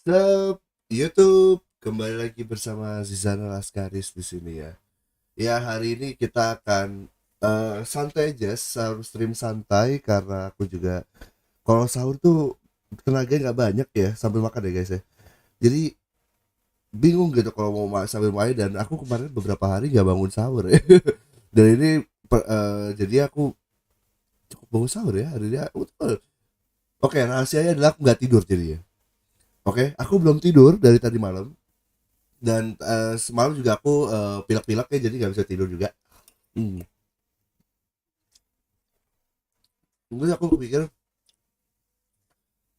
Sup, YouTube kembali lagi bersama Zizana Laskaris di sini ya. Ya hari ini kita akan santai aja, sahur stream santai karena aku juga kalau sahur tuh tenaga nggak banyak ya sambil makan ya guys ya. Jadi bingung gitu kalau mau sambil main dan aku kemarin beberapa hari nggak bangun sahur ya. Dan ini jadi aku cukup bangun sahur ya hari ini. Oke, rahasianya adalah aku nggak tidur jadinya. Oke, aku belum tidur dari tadi malam dan semalam juga aku pilek-pilek ya jadi nggak bisa tidur juga. Hmm. Terus aku pikir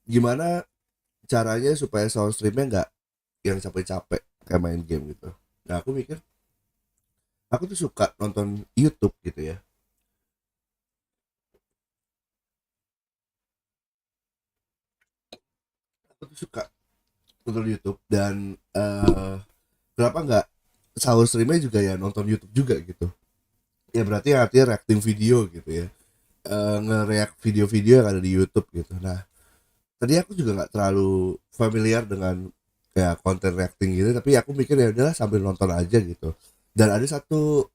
gimana caranya supaya sound streamnya nggak yang capek-capek kayak main game gitu. Nah aku mikir aku tuh suka nonton YouTube gitu ya. Aku tuh suka nonton YouTube dan kenapa nggak sound streamnya juga ya nonton YouTube juga gitu. Ya berarti artinya reacting video gitu ya. Nge-react video-video yang ada di YouTube gitu. Nah tadi aku juga nggak terlalu familiar dengan kayak konten reacting gitu tapi aku mikir ya udahlah sambil nonton aja gitu dan ada satu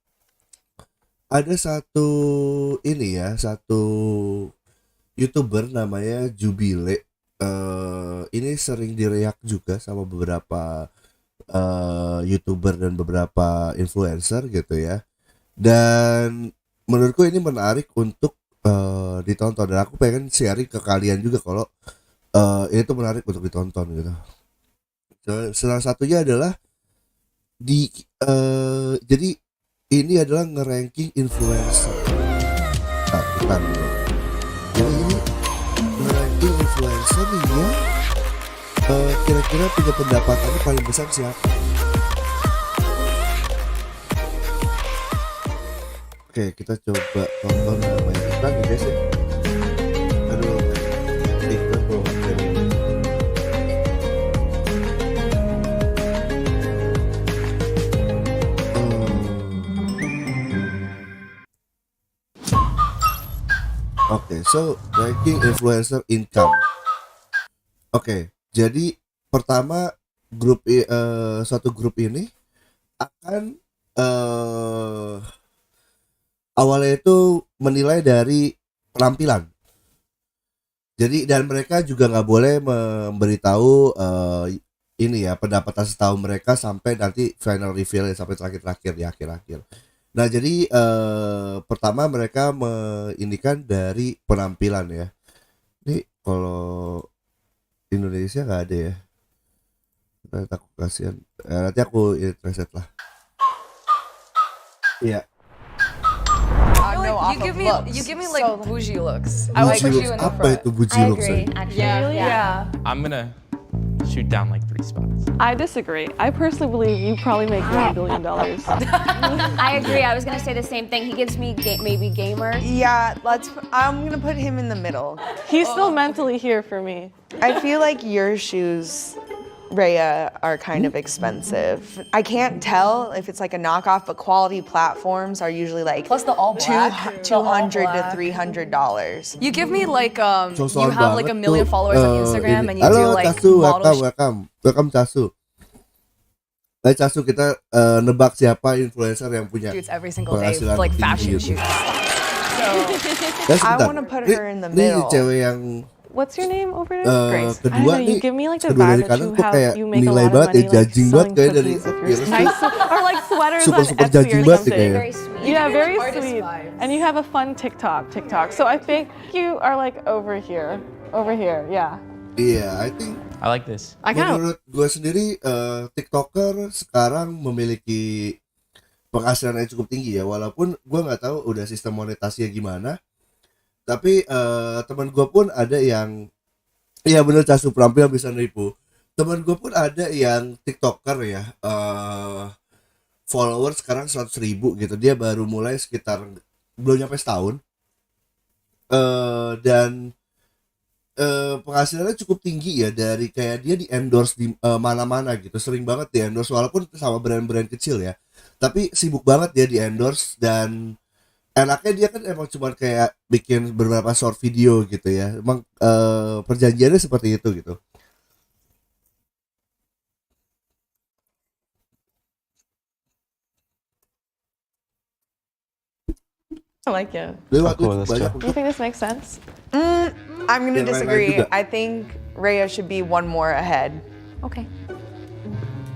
ini ya satu YouTuber namanya Jubile. Ini sering direak juga sama beberapa YouTuber dan beberapa influencer gitu ya dan menurutku ini menarik untuk ditonton dan aku pengen sharing ke kalian juga kalau ini tuh menarik untuk ditonton gitu. Salah satunya adalah jadi ini adalah nge-ranking influencer. Nah, bukan dulu. Jadi ini nge-ranking influencer yang kira-kira punya pendapatannya paling besar siapa? Oke, kita coba tonton namanya iklan ya guys ya. Aduh, iklan tuh. Oke, so ranking influencer income. Oke, jadi pertama suatu grup ini akan awalnya itu menilai dari penampilan. Jadi dan mereka juga nggak boleh memberitahu ini ya pendapatan setahun mereka sampai nanti final reveal sampai terakhir-terakhir di akhir-akhir. Nah jadi pertama mereka meindikan dari penampilan ya. Ini kalau Indonesia nggak ada ya. Nanti aku kasihan. Nanti aku reset lah. Iya. You give me like So- bougie looks. I like Buji put you looks. in the Apa front. itu buji I looks? agree, actually. Yeah. Yeah. I'm gonna shoot down like 3 spots. I disagree. I personally believe you probably make $1 billion. I agree. I was gonna say the same thing. He gives me maybe gamer. Yeah, I'm gonna put him in the middle. He's still mentally here for me. I feel like your shoes, Rhea, are kind of expensive. I can't tell if it's like a knockoff, but quality platforms are usually like Plus the all black. The all $200 to black. $300. You give me like you Soal have like a banget million tuh, followers on Instagram ini. and you Halo, do like Casu, model welcome Casu. Casu kita nebak siapa influencer yang punya shoots every single day, penghasilan like tinggi fashion gitu. shoots. Ya, I sebentar. wanna put Ini- her in the Ini middle. cewek yang What's your name over there? Grace. I don't kedua know, nih, you give me like the kedua vibe dari that kanan you tuh kayak you make a nilai lot of banget ya, money like judging banget selling kayak dari cookies with your appearance nice or like sweaters super on super Etsy judging or banget sih something. kayaknya. Very sweet. Yeah, very artist sweet. vibes. And you have a fun TikTok. So I think you are like over here. Yeah. Iya, I think I like this. I kind of menurut gue sendiri TikToker sekarang memiliki penghasilan yang cukup tinggi ya, walaupun gue nggak tahu udah sistem monetasinya gimana, tapi teman gue pun ada yang iya bener Casu penampilan bisa nipu. Teman gue pun ada yang TikToker ya, followers sekarang 100.000 gitu, dia baru mulai sekitar belum nyampe setahun, dan penghasilannya cukup tinggi ya, dari kayak dia di endorse di mana-mana gitu, sering banget di endorse walaupun sama brand-brand kecil ya, tapi sibuk banget dia di endorse dan enaknya dia kan emang cuma kayak bikin beberapa short video gitu ya, emang perjanjiannya seperti itu gitu. I like it. Jadi waktu cool, itu that's banyak true. Do you think this makes sense? I'm gonna Yang lain-lain disagree. juga. I think Rhea should be one more ahead. Okay.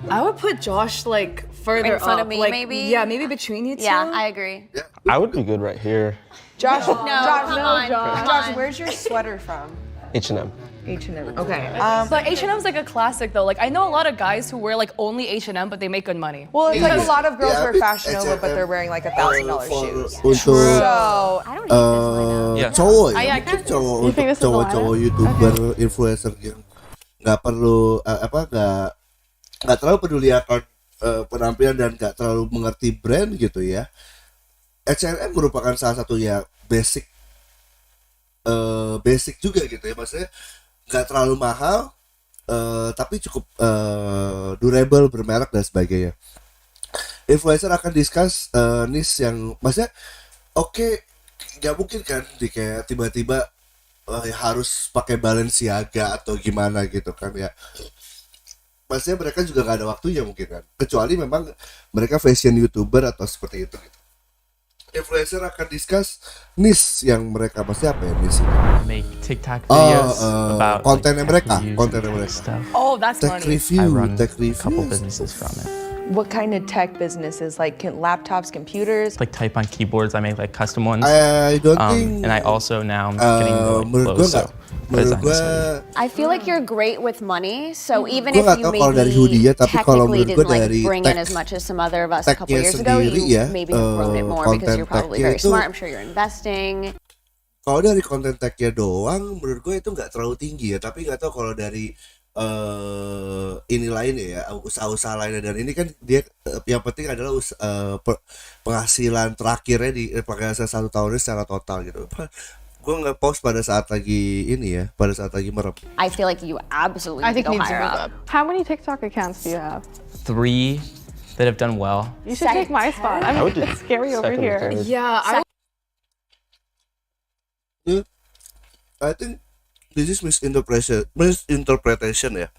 I would put Josh like further In front up, of me, like, maybe? Yeah, maybe between you two. Yeah, I agree. I would be good right here. Josh, come on. Josh, where's your sweater from? H&M. H&M. Okay. But H&M's like a classic though. Like I know a lot of guys who wear like only H&M, but they make good money. Well, it's like a Iya. lot of girls Ya, wear tapi Fashion Nova, but they're wearing like $1,000 shoes. Untuk So I don't hate this lineup. Yeah. cowok ya, yeah, mungkin kan? cowok You untuk think this is a cowok-cowok lineup? YouTuber, influencer yang nggak perlu nggak terlalu peduli akan penampilan dan nggak terlalu mengerti brand gitu ya. H&M merupakan salah satu ya basic juga gitu ya, maksudnya nggak terlalu mahal tapi cukup durable, bermerek dan sebagainya. Influencer akan discuss niche yang maksudnya oke, nggak mungkin kan di kayak tiba-tiba harus pakai Balenciaga atau gimana gitu kan ya. Maksudnya mereka juga nggak ada waktunya mungkin kan, kecuali memang mereka fashion YouTuber atau seperti itu gitu. Influencer akan discuss niche yang mereka pasti apa ya niche ini? Make TikTok videos about kontennya like, mereka, tech reviews kontennya and mereka. stuff. Oh, that's Tech money. I review, run tech a couple reviews. businesses from it. what kind of tech businesses? Like laptops, computers? Like type on keyboards, I make like custom ones. I don't think. And I also now I'm getting into like menurut clothes, gua nggak, so menurut design gua design. I feel like you're great with money, so even Gua if nggak you tahu kalau dari hoodie maybe ya, tapi kalau technically menurut gua didn't like dari bring in tech- as much as some other of us a couple technya years ago, sendiri you ya, maybe have grown it more because you're probably konten very technya smart. itu- I'm sure you're investing. Kalau dari konten tech-nya doang, menurut gue itu nggak terlalu tinggi ya. Tapi nggak tahu kalau dari ini lainnya ya, usaha-usaha lainnya. Dan ini kan dia yang penting adalah penghasilan terakhirnya di penghasilan 1 tahun ini secara total gitu. Gue nggak post pada saat lagi ini ya, pada saat lagi merem. I feel like you absolutely I need think to go needs to higher move up. up. How many TikTok accounts do you have? 3 that have done well. You should take my spot. I I'm would do it's scary over second or here. third. Yeah, I I think this is misinterpretation ya.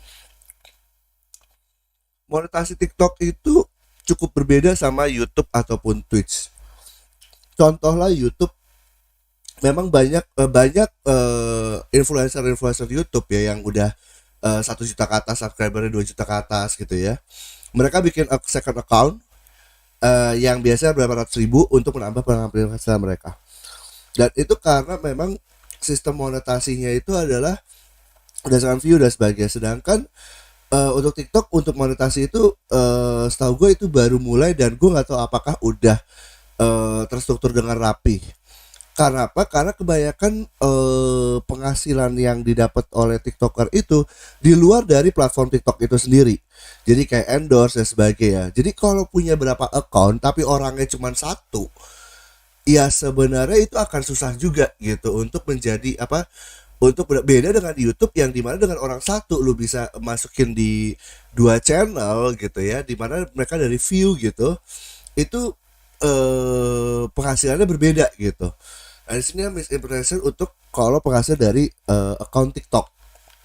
Monetasi TikTok itu cukup berbeda sama YouTube ataupun Twitch. Contohlah YouTube, memang banyak influencer YouTube ya yang udah 1 juta ke atas subscribernya, 2 juta ke atas gitu ya. Mereka bikin second account yang biasanya berapa ratus ribu untuk menambah penghasilan mereka. Dan itu karena memang sistem monetasinya itu adalah berdasarkan view dan sebagainya. Sedangkan untuk TikTok untuk monetasi itu setahu gue itu baru mulai, dan gue nggak tahu apakah udah terstruktur dengan rapi. Karena apa? Karena kebanyakan penghasilan yang didapat oleh TikToker itu di luar dari platform TikTok itu sendiri. Jadi kayak endorse dan sebagainya. Jadi kalau punya berapa account tapi orangnya cuma 1, ya sebenarnya itu akan susah juga gitu untuk menjadi untuk beda dengan YouTube yang dimana dengan orang 1 lu bisa masukin di 2 channel gitu ya, dimana mereka dari view gitu itu penghasilannya berbeda gitu. Nah di sini misinterpretation untuk kalau penghasilan dari account TikTok.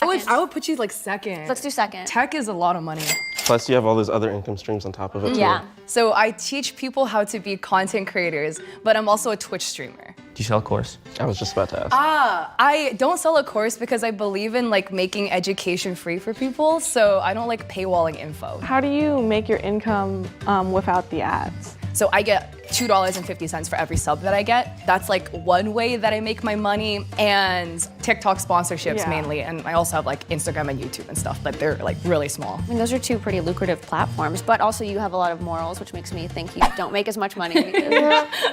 I would put you like second. Let's do second. Tech is a lot of money. Plus, you have all those other income streams on top of it. Yeah. So I teach people how to be content creators, but I'm also a Twitch streamer. Do you sell a course? I was just about to ask. I don't sell a course because I believe in like making education free for people, so I don't like paywalling info. How do you make your income without the ads? So I get $2.50 for every sub that I get. That's like one way that I make my money, and TikTok sponsorships Yeah. mainly. And I also have like Instagram and YouTube and stuff, but they're like really small. I mean, those are 2 pretty lucrative platforms, but also you have a lot of morals, which makes me think you don't make as much money because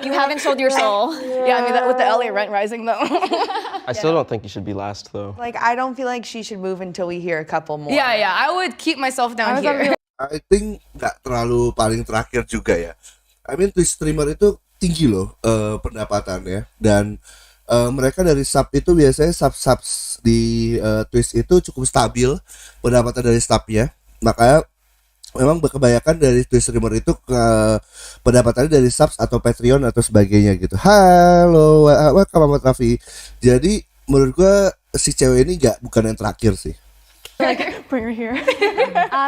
you haven't sold your soul. Yeah, I mean, that, with the LA rent rising though. I still don't think you should be last, though. Like, I don't feel like she should move until we hear a couple more. yeah, I would keep myself down I was gonna here. I think nggak terlalu paling terakhir juga ya. I mean Twitch streamer itu tinggi loh pendapatannya, dan mereka dari sub itu biasanya sub di Twitch itu cukup stabil pendapatan dari subnya. Makanya memang kebanyakan dari Twitch streamer itu pendapatannya dari subs atau Patreon atau sebagainya gitu. Halo, welcome Muhammad Raffi. Jadi menurut gua si cewek ini bukan yang terakhir sih. Bring her here.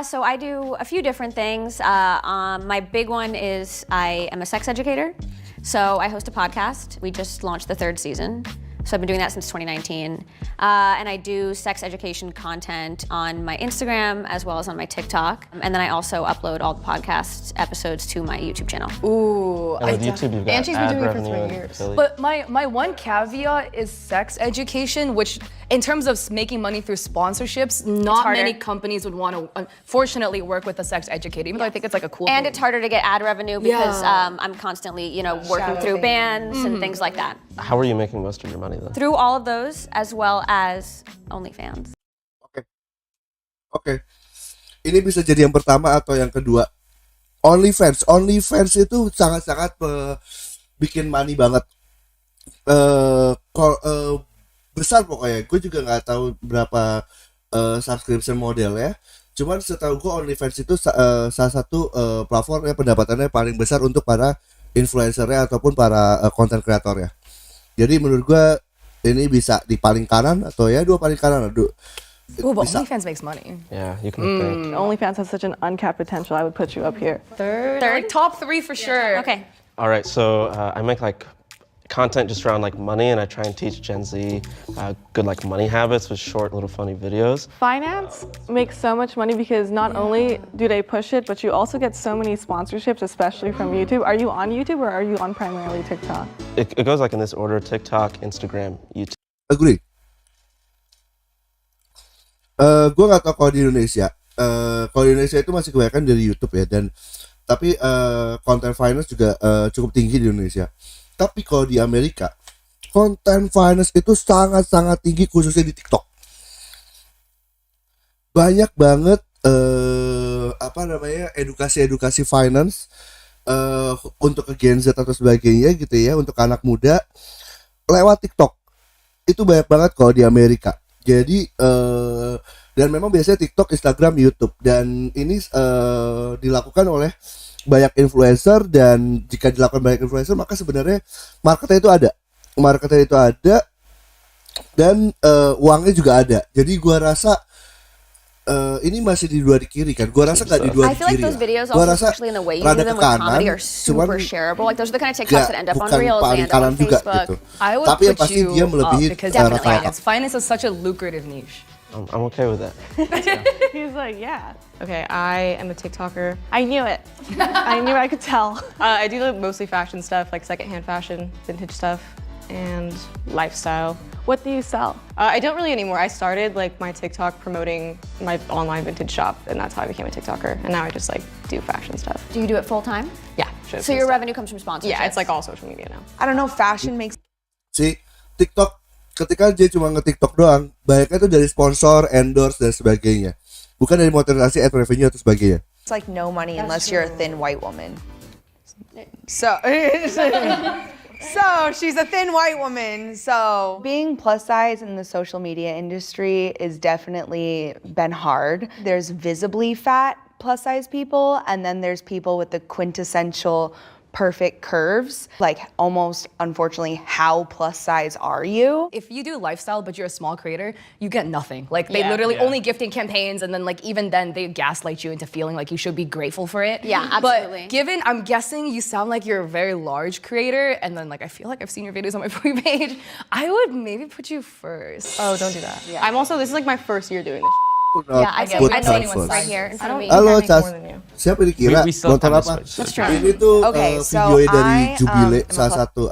So I do a few different things. My big one is I am a sex educator. So I host a podcast. We just launched the 3rd season. So I've been doing that since 2019. And I do sex education content on my Instagram as well as on my TikTok. And then I also upload all the podcast episodes to my YouTube channel. Ooh, And with YouTube, you've got And she's been ad doing it for revenue 3 and years. affiliate. But my one caveat is sex education, which in terms of making money through sponsorships, not harder. many companies would want to, unfortunately, work with a sex educator, even though I think it's like a cool And thing. it's harder to get ad revenue because Yeah. I'm constantly, working through bands and things like that. How are you making most of your money then? Through all of those, as well as OnlyFans. Oke. Ini bisa jadi yang pertama atau yang kedua. OnlyFans. OnlyFans itu sangat-sangat bikin money banget. Besar pokoknya. Gue juga nggak tahu berapa subscription model ya. Cuman setahu gue OnlyFans itu salah satu platform yang pendapatannya paling besar untuk para influencernya ataupun para content creator ya. Jadi menurut gue ini bisa di paling kanan atau ya dua paling kanan. Ooh, but bisa. OnlyFans makes money. Yeah, you can think. OnlyFans has such an uncapped potential. I would put you up here. Third? Like top 3 for sure. Okay. All right, so I make like content just around like money, and I try and teach Gen Z good like money habits with short little funny videos. Finance makes so much money because not only do they push it, but you also get so many sponsorships, especially from YouTube. Are you on YouTube or are you on primarily TikTok? It goes like in this order: TikTok, Instagram, YouTube. Agree. Gue nggak tahu kalau di Indonesia. Kalau di Indonesia itu masih kebanyakan dari YouTube ya, dan tapi content finance juga cukup tinggi di Indonesia. Tapi kalau di Amerika, content finance itu sangat-sangat tinggi khususnya di TikTok. Banyak banget edukasi finance untuk ke Gen Z atau sebagainya gitu ya, untuk anak muda lewat TikTok. Itu banyak banget kalau di Amerika. Jadi dan memang biasanya TikTok, Instagram, YouTube, dan ini dilakukan oleh banyak influencer, dan jika dilakukan banyak influencer maka sebenarnya marketnya itu ada dan uangnya juga ada. Jadi gua rasa ini masih di dua di kiri kan. Gua rasa nggak di dua I di feel like kiri. those videos Gua also, rasa especially in the way you do rada them ke with kanan, comedy, are cuman super shareable. Like those are the kind of TikToks that end up on bukan Reels paling and kanan on juga Facebook. gitu. I would Tapi yang put pasti you dia melebihi up because rata-rata. finance is such a lucrative niche. I'm okay with that. He's like, yeah. Okay, I am a TikToker. I knew it. I knew I could tell. I do mostly fashion stuff, like secondhand fashion, vintage stuff, and lifestyle. What do you sell? I don't really anymore. I started my TikTok promoting my online vintage shop, and that's how I became a TikToker. And now I just do fashion stuff. Do you do it full time? Yeah. So your revenue comes from sponsorships? Yeah, it's all social media now. I don't know, fashion makes Si TikTok, ketika dia cuma nge-TikTok doang, banyaknya itu dari sponsor, endorse, dan sebagainya. Bukan dari monetisasi ad revenue atau sebagainya. it's like no money unless you're a thin white woman. So she's a thin white woman. So being plus size in the social media industry is definitely been hard. There's visibly fat plus size people, and then there's people with the quintessential perfect curves. Like almost, unfortunately, how plus size are you? If you do lifestyle but you're a small creator, you get nothing. They Yeah. literally only gifting campaigns, and then even then they gaslight you into feeling like you should be grateful for it. Yeah, absolutely. But I'm guessing you sound like you're a very large creator, and then I feel like I've seen your videos on my free page. I would maybe put you first. Oh, don't do that. Yeah. This is my first year doing this. Yeah, I Good know anyone's breakfast. right here in front of me. Halo, make Cas. more than you. Siapa dikira? We still Nonton have time apa? to switch. Ini tuh Okay, so videonya dari I, Jubile, am a salah satu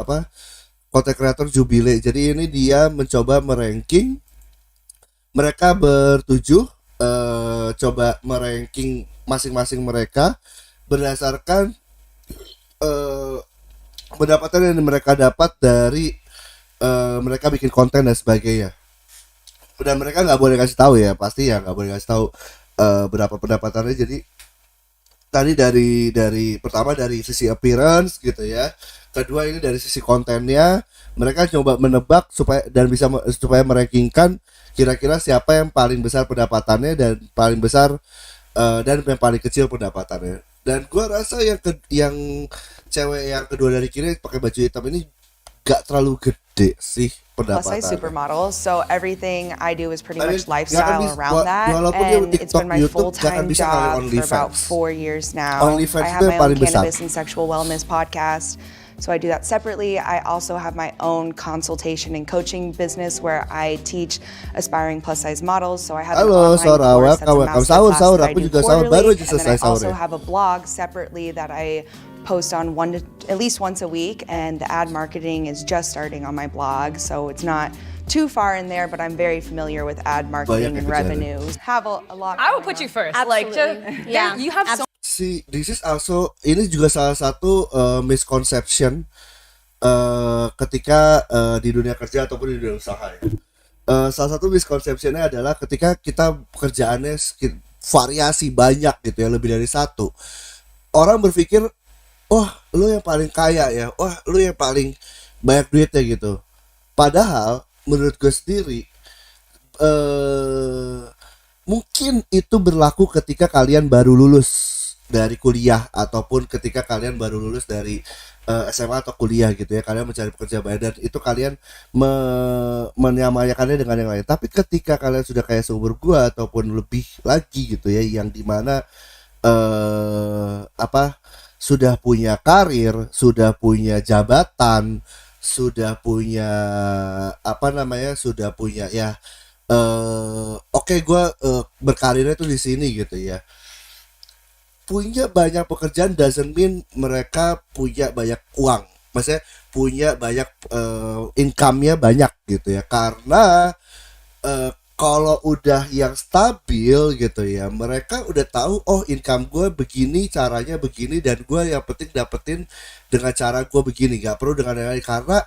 content creator Jubile. Jadi ini dia mencoba meranking mereka bertujuh, coba meranking masing-masing mereka berdasarkan pendapatan yang mereka dapat dari mereka bikin konten dan sebagainya. Dan mereka nggak boleh kasih tahu ya, pasti ya nggak boleh kasih tahu berapa pendapatannya. Jadi tadi dari pertama dari sisi appearance gitu ya, kedua ini dari sisi kontennya, mereka coba menebak supaya merankingkan kira-kira siapa yang paling besar pendapatannya dan paling besar dan yang paling kecil pendapatannya. Dan gua rasa yang cewek yang kedua dari kiri pakai baju hitam ini gak terlalu gede sih Plus size pendapatannya. supermodel, so everything I do is pretty I mean, much lifestyle nggak akan around that, walaupun dia and it's TikTok, been my YouTube, nggak akan full-time bisa ngalahin job for about OnlyFans. 4 years now. OnlyFans I itu have yang my own paling besar. cannabis and sexual wellness podcast. So I do that separately. I also have my own consultation and coaching business where I teach aspiring plus size models. So I have an Halo, online Sora, course that's a welcome. master Sahur, class sahur. that I Aku do juga sahur, baru quarterly. aja And then selesai I also sahurnya. have a blog separately that I post on at least once a week, and the ad marketing is just starting on my blog, so it's not too far in there, but I'm very familiar with ad marketing and revenues. Have a lot. I will put you first. Like, Absolutely. Yeah. you have so This is also, ini juga salah satu misconception ketika di dunia kerja ataupun di dunia usaha ya. Salah satu misconceptionnya adalah ketika kita pekerjaannya variasi banyak gitu ya, lebih dari satu, orang berpikir, wah lu yang paling kaya ya, wah lu yang paling banyak duitnya gitu. Padahal menurut gue sendiri mungkin itu berlaku ketika kalian baru lulus dari kuliah ataupun ketika kalian baru lulus dari SMA atau kuliah gitu ya, kalian mencari pekerjaan baru dan itu kalian menyamakannya dengan yang lain. Tapi ketika kalian sudah kayak seumur gua ataupun lebih lagi gitu ya, yang dimana sudah punya karir, sudah punya jabatan, sudah punya sudah punya ya gue berkarirnya tuh di sini gitu ya. Punya banyak pekerjaan doesn't mean mereka punya banyak uang. Maksudnya punya banyak income-nya banyak gitu ya. Karena kalau udah yang stabil gitu ya, mereka udah tahu, oh income gue begini, caranya begini, dan gue yang penting dapetin dengan cara gue begini, gak perlu dengan yang lain. Karena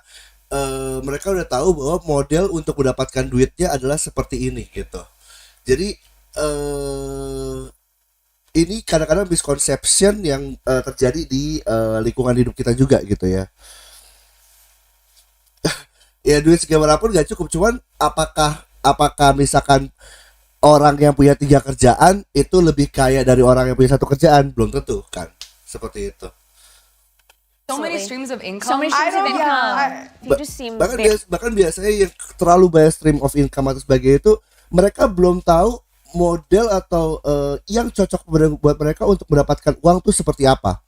mereka udah tahu bahwa model untuk mendapatkan duitnya adalah seperti ini gitu. Jadi ini kadang-kadang misconception yang terjadi di lingkungan hidup kita juga gitu ya. Ya duit segimanapun gak cukup, cuman apakah misalkan orang yang punya 3 kerjaan itu lebih kaya dari orang yang punya 1 kerjaan? Belum tentu kan, seperti itu. so many streams of income. So many streams of income. You just seem Bahkan biasanya yang terlalu banyak stream of income atau sebagainya itu, mereka belum tahu model atau yang cocok buat mereka untuk mendapatkan uang tuh seperti apa.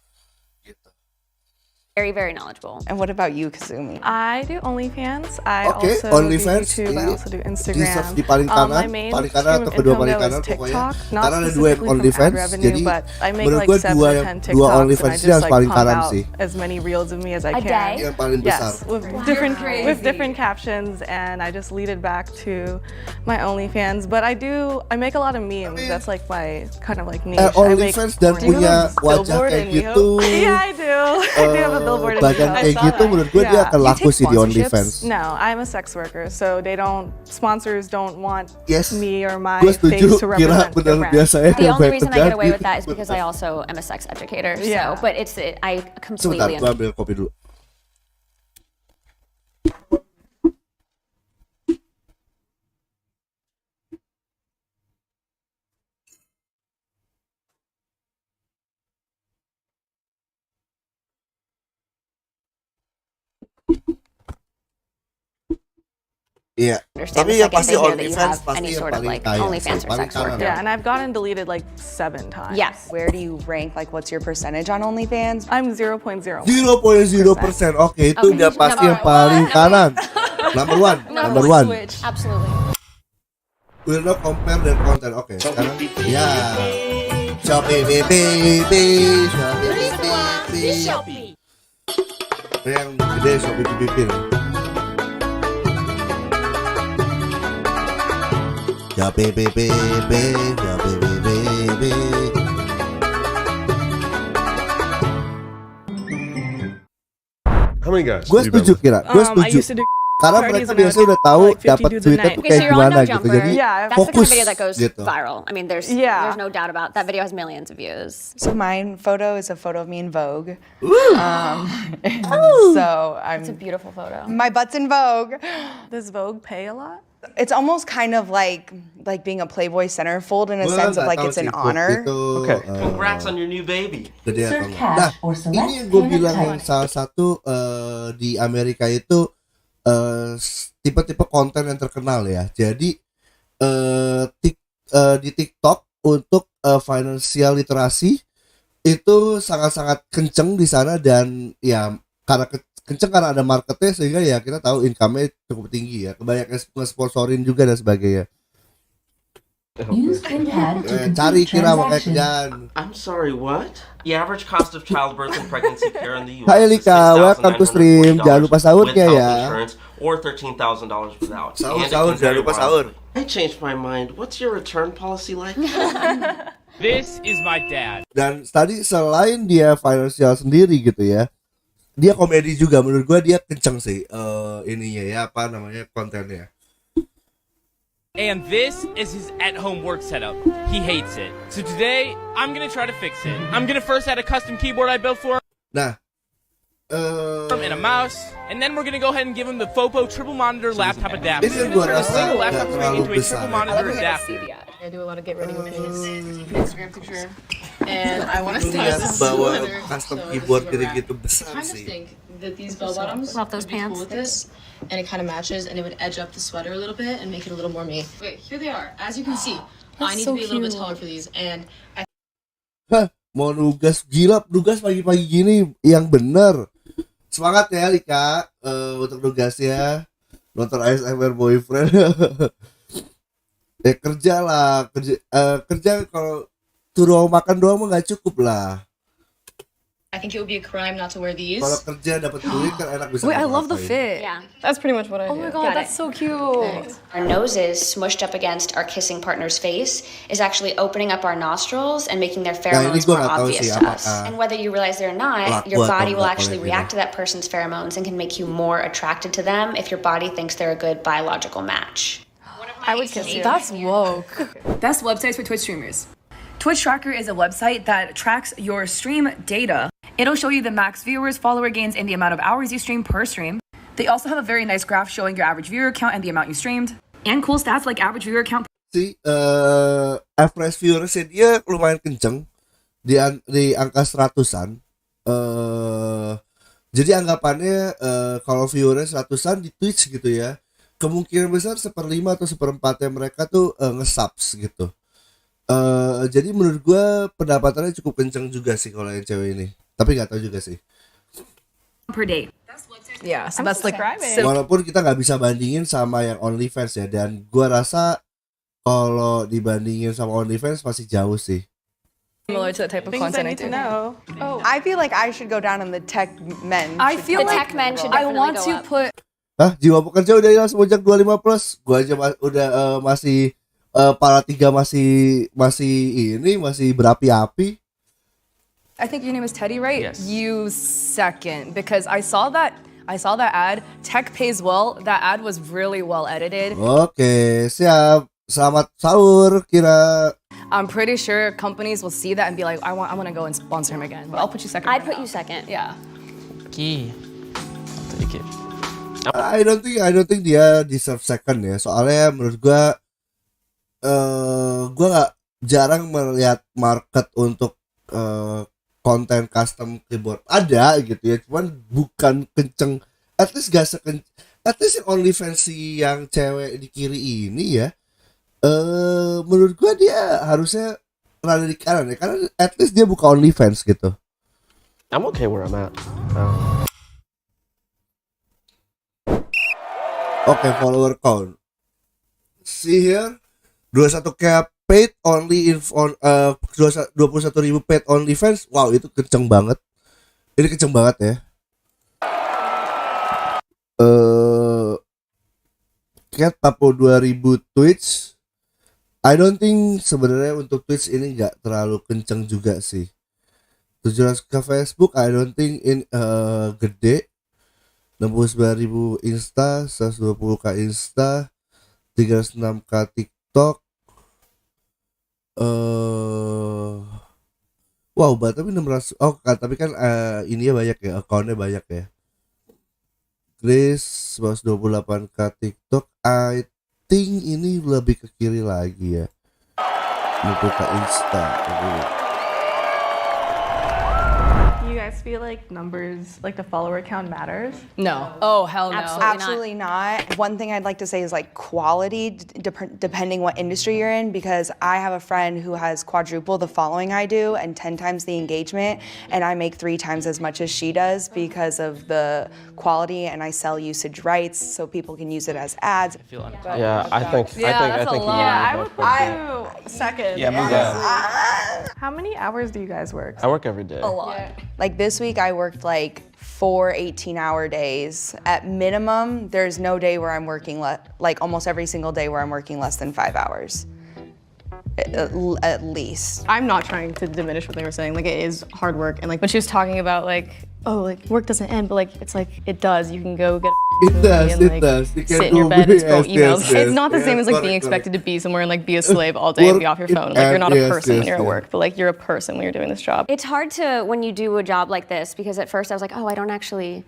very, very knowledgeable. And what about you, Kazumi? I do OnlyFans. I Oke, also OnlyFans do YouTube. I also do di Instagram. di paling My kanan, main paling kanan stream atau of kedua income paling though kanan is pokoknya. TikTok, not Karena ada 2 yang specifically from ad OnlyFans, revenue, jadi but I make menurut like gue 7 dua to 10 dua TikToks and I OnlyFans ini just yang like paling pump kanan out sih. as many reels of me as I A can. day? Yang paling besar. Yes, with different captions, and I just lead it back to my OnlyFans. But I make a lot of memes. That's like my kind of like niche. I make OnlyFans dan do you punya have a wajah billboard kayak in gitu. WeHo? Yeah, I do. I do have a billboard in Badan WeHo. kayak gitu menurut gue dia akan You laku take sih di sponsorships? OnlyFans. No, I'm a sex worker, so sponsors don't want Yes, me or my gue face setuju. to Kira represent their benar brand. biasanya The yang only banyak reason I get away terjadi. with that is because I also am a sex educator. Yeah. So, but I Sebentar, completely gue ambil kopi dulu. Iya, understand tapi the yang second pasti they hear that you OnlyFans have pasti any yang sort of paling like kaya, OnlyFans or paling sex kanan. work. Yeah, and I've gotten deleted like 7 times. Yes. Where do you rank? Like, what's your percentage on OnlyFans? I'm 0.0. 0.0%. Oke, itu Okay. udah pasti yang Number paling one. kanan. Number one. Number one. Absolutely. Will not compare their content. Oke, sekarang ya. Shopee BB, Shopee BB. Yang gede Shopee BB nih. Shopee BB, Shopee BB. How many guys? Gue setuju kira, gue I setuju. used to do Karena parties mereka when I was biasanya udah tahu like 50 dapat dudes a duitnya night. tuh Okay, kayak so you're on gimana No gitu. Jumper. Jadi Yeah, That's the kind fokus of video that goes gitu. viral. I mean, there's no doubt about that video has millions of views. So my photo is a photo of me in Vogue. So It's a beautiful photo. my butt's in Vogue. Does Vogue pay a lot? It's almost kind of like being a Playboy centerfold in a Gua sense of nggak like tahu it's an sih, Put, honor. itu, Okay. Congrats on your new baby. gede atau enggak. Nah, ini yang gue bilang yang salah satu di Amerika itu tipe-tipe konten yang terkenal ya. Jadi di TikTok untuk financial literasi itu sangat-sangat kenceng di sana dan ya karena kenceng karena ada marketnya sehingga ya kita tahu income-nya cukup tinggi ya. Kebanyakan nge-sponsorin juga dan sebagainya. Cari kira makanya kerjaan. I'm sorry, what? The average cost of childbirth and pregnancy care in the US Hai is Lika, welcome to stream. Jangan lupa with sahurnya health ya. insurance or $13,000 without. Sahur, And it sahur, can jangan vary lupa wildly. sahur. I changed my mind. What's your return policy like? This is my dad. Dan tadi selain dia financial sendiri gitu ya, dia komedi juga. Menurut gua dia kenceng sih ininya ya, apa namanya, kontennya. And this is his at-home work setup. He hates it. So today, I'm gonna try to fix it. I'm gonna first add a custom keyboard I built for him. Nah, And a mouse, and then we're gonna go ahead and give him the Fopo triple monitor laptop adapter. ini gua Turn a rasa single nggak laptop screen terlalu into a besar. triple monitor adapter. I do a lot of get ready with his Instagram picture, and I want to Lihat bawa custom keyboard gitu besar sih. that these bell bottoms Love those would be pants. cool with this, and it kind of matches, and it would edge up the sweater a little bit and make it a little more me. Wait, here they are. As you can see, I need to be a little bit taller for these, and I Hah, mau nugas gila, nugas pagi-pagi gini yang bener. Semangat ya Lika untuk nugasnya. Nonton ASMR boyfriend. Kerja lah, kerja kalau turun makan doang mah nggak cukup lah. think it would be a crime not to wear these. Kalau kerja dapat duit kan enak bisa. Wait, I love the ngapa-ngapain. fit. Yeah. That's pretty much what I Oh do. my god, Got that's it. so cute. Our noses smushed up against our kissing partner's face is actually opening up our nostrils and making their ini pheromones gua more nggak tahu obvious sih to us. apakah And whether you realize it or not, laku your atau body will enggak actually kalau react to that person's pheromones and can make you more attracted to them if your body thinks they're a good biological match. I would kiss you. That's woke. Best websites for Twitch streamers. Twitch Tracker is a website that tracks your stream data. It'll show you the max viewers, follower gains, and the amount of hours you stream per stream. They also have a very nice graph showing your average viewer count and the amount you streamed. And cool stats like average viewer count. si average viewersnya dia lumayan kenceng di angka 100-an. Jadi anggapannya kalau viewernya 100-an di Twitch gitu ya, kemungkinan besar 1/5 atau 1/4-nya mereka tuh nge-subs gitu. Jadi menurut gue pendapatannya cukup kenceng juga sih kalau yang cewek ini. Tapi nggak tahu juga sih. Per day. Yeah, so that's like subscribing. Walaupun kita nggak bisa bandingin sama yang OnlyFans ya, dan gue rasa kalau dibandingin sama OnlyFans masih jauh sih. similar to the type of Things I content I need do. to know. Oh, I feel like I should go down in the tech men. I should feel go The like tech men should I definitely want go to up. put Hah, jiwa pekerja udah hilang semenjak 25 plus. Gua aja udah masih para tiga masih berapi-api. I think your name is Teddy, right? Yes. You second, because I saw that ad. Tech pays well. That ad was really well edited. Oke, siap. Selamat sahur, Kira. I'm pretty sure companies will see that and be like, I want to go and sponsor him again. But I'll put you second. I'd right put now. you second. Yeah. Okay. I'll take it. I don't think dia deserve second ya. Soalnya menurut gua nggak jarang melihat market untuk konten custom keyboard. Ada gitu ya, cuman bukan kenceng. At least yang OnlyFans yang cewek di kiri ini ya, menurut gua dia harusnya rada di kanan ya, karena at least dia buka OnlyFans gitu. I'm okay where I'm at. Oke, follower count. See here, 21k paid only on 21.000 paid OnlyFans. Wow, itu kenceng banget. Ini kenceng banget ya. Cat 42.000 Twitch. I don't think sebenarnya untuk Twitch ini nggak terlalu kenceng juga sih. 700k Facebook, I don't think gede. 69.000 Insta, 120k Insta, 306k TikTok. Wow, tapi 600. Oh, tapi kan ininya banyak ya, akunnya banyak ya. Grace 128k TikTok. I think ini lebih ke kiri lagi ya. Lebih ke Insta. you guys guys feel like numbers, like the follower count matters? No. Oh, hell no. Absolutely not. One thing I'd like to say is like quality, depending what industry you're in, because I have a friend who has quadruple the following I do and 10 times the engagement, and I make 3 times as much as she does because of the quality, and I sell usage rights so people can use it as ads. Yeah, I think you I would put you second. Yeah, move on. How many hours do you guys work? I work every day. A lot. Like this week I worked like 4 18-hour days. At minimum, there's no day where I'm working like almost every single day where I'm working less than 5 hours. At least. I'm not trying to diminish what they were saying. Like, it is hard work. And like when she was talking about like, oh, like work doesn't end, but like it's like it does. You can go get It does, and, it like, does. You can sit in your do bed and scroll yes, emails. yes, It's not the yes, same as like being correct, expected to be somewhere and like be a slave all day and be off your phone. Like you're not a person when you're at work, but like you're a person when you're doing this job. It's hard to, when you do a job like this, because at first I was like, oh, I don't actually,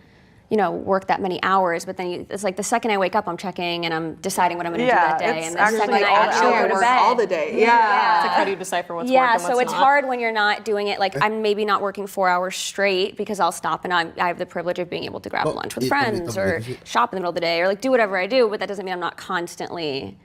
work that many hours, but then it's like the second I wake up, I'm checking and I'm deciding what I'm going to do that day, and the second I actually go to bed. all the day. It's like how do you decipher what's work and what's so it's not? hard when you're not doing it. Like I'm maybe not working 4 hours straight because I'll stop and I have the privilege of being able to grab lunch with friends or shop in the middle of the day or like do whatever I do, but that doesn't mean I'm not constantly,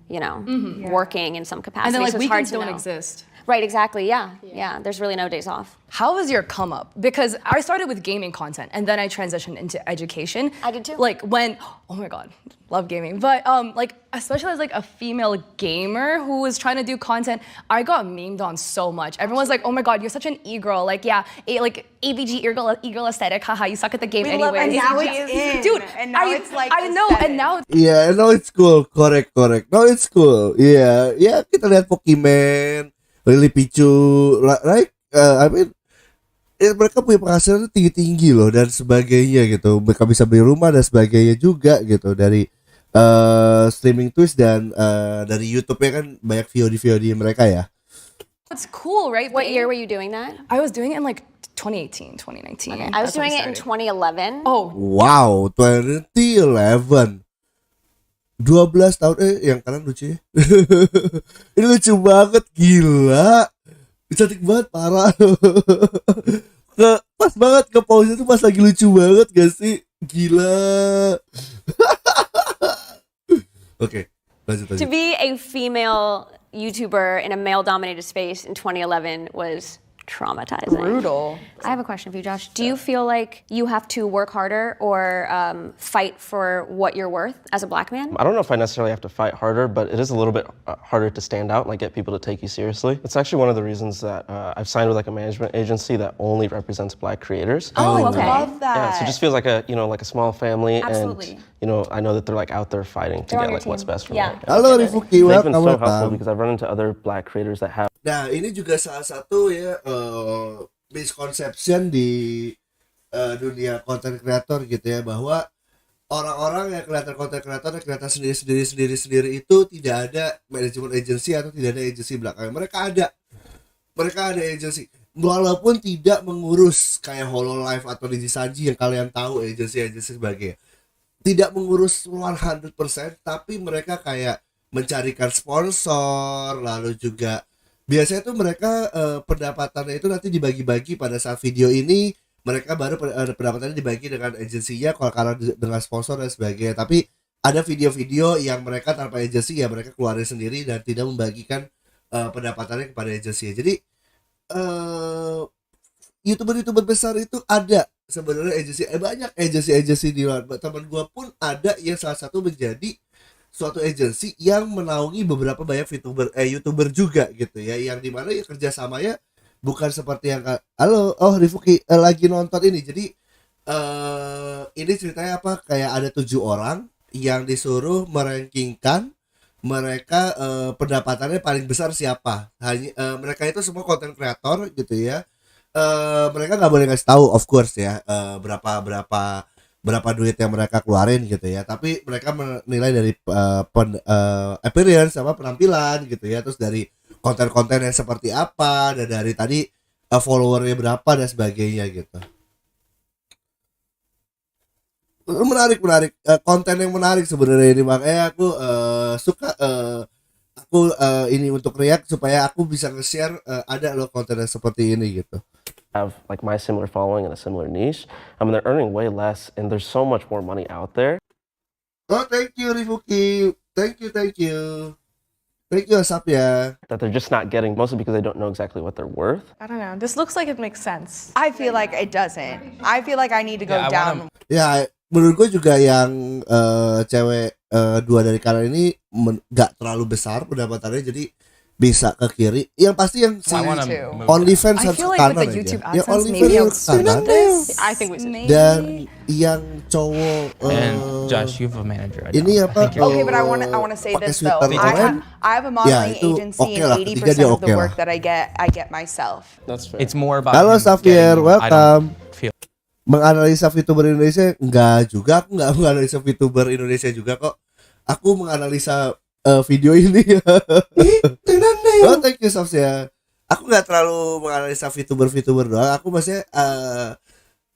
working in some capacity. And then like so it's hard weekends to don't know. exist. Right, exactly, yeah. There's really no days off. How was your come up? Because I started with gaming content and then I transitioned into education. I did too. Like when, oh my God, love gaming. But like, especially as like a female gamer who was trying to do content, I got memed on so much. Everyone was like, oh my God, you're such an e-girl. Like, like ABG, e-girl aesthetic, haha, you suck at the game anyway. And now it's in. Dude, and now it's like I know, and now Yeah, no, it's cool. Correct. No, it's cool. Yeah, kita lihat Pokemon, Lily Pichu, right? I mean, mereka punya penghasilan tinggi-tinggi loh dan sebagainya gitu. Mereka bisa beli rumah dan sebagainya juga gitu dari streaming Twitch dan dari YouTube-nya kan banyak VOD mereka ya. it's cool, right? What year were you doing that? I was doing it in like 2018, 2019. Okay. I was doing it in 2011. Oh, Wow, 2011. 12 tahun yang kanan lucu ya. Ini lucu banget, gila. Cantik banget, parah. Pas banget ke pause itu pas lagi lucu banget gak sih? Gila. Oke, lanjut. To be a female YouTuber in a male-dominated space in 2011 was traumatizing. brutal. I have a question for you, Josh. Do you feel like you have to work harder or fight for what you're worth as a black man? I don't know if I necessarily have to fight harder, but it is a little bit harder to stand out and like get people to take you seriously. It's actually one of the reasons that I've signed with like a management agency that only represents black creators. Oh, okay. I love that. Yeah, so it just feels like a like a small family, Absolutely. and I know that they're like out there fighting to They're on get your like what's team. best for Yeah. me. Halo Rifuki, They've been so helpful welcome. because I've run into other black creators that have. Nah, ini juga salah satu ya misconception di dunia content creator gitu ya, bahwa orang-orang yang content creator yang kelihatan sendiri itu tidak ada manajemen agency atau tidak ada agency belakangnya. Mereka ada agency walaupun tidak mengurus kayak Hololive atau Digisanji yang kalian tahu agency sebagainya. Tidak mengurus 100%, tapi mereka kayak mencarikan sponsor, lalu juga biasanya tuh mereka pendapatannya itu nanti dibagi-bagi pada saat video ini, mereka baru pendapatannya dibagi dengan agensinya kalau karena dengan sponsor dan sebagainya. Tapi ada video-video yang mereka tanpa agensi ya mereka keluarin sendiri dan tidak membagikan pendapatannya kepada agensinya. Jadi YouTuber besar itu ada sebenarnya agensi, banyak agensi di luar. Teman gua pun ada yang salah satu menjadi suatu agensi yang menaungi beberapa banyak YouTuber juga gitu ya, yang dimana ya kerjasamanya bukan seperti yang Rifuki lagi nonton ini. Jadi ini ceritanya apa, kayak ada 7 orang yang disuruh merankingkan mereka pendapatannya paling besar siapa. Hanya mereka itu semua content creator gitu ya. Mereka nggak boleh ngasih tahu of course ya berapa duit yang mereka keluarin gitu ya, tapi mereka menilai dari appearance sama penampilan gitu ya, terus dari konten-konten yang seperti apa, dan dari tadi followernya berapa dan sebagainya gitu. Menarik konten yang menarik sebenarnya ini, makanya aku suka ini untuk react supaya aku bisa nge-share ada loh konten yang seperti ini gitu. have like my similar following in a similar niche. I mean, they're earning way less, and there's so much more money out there. Oh, thank you, Rifuki. Thank you. Thank you, Asap ya. That they're just not getting, mostly because they don't know exactly what they're worth. I don't know. This looks like it makes sense. I feel like it doesn't. I feel like I need to go down. Ya, menurut gue juga yang cewek dua dari kanan ini nggak terlalu besar pendapatannya, jadi bisa ke kiri. Yang pasti yang si OnlyFans harus ke kanan aja. Yang OnlyFans harus ke kanan. I think we should. Dan yang cowok Josh, you have a manager. Ini apa? Okay, but I want to say this though. I have a modeling agency, and 80% of the work that I get myself. That's fair. It's more about. Halo Xavier, welcome. Menganalisa VTuber Indonesia enggak juga, aku enggak menganalisa VTuber Indonesia juga kok. Aku menganalisa video ini. Oh, thank you Sof ya. Aku nggak terlalu menganalisa VTuber doang. Aku maksudnya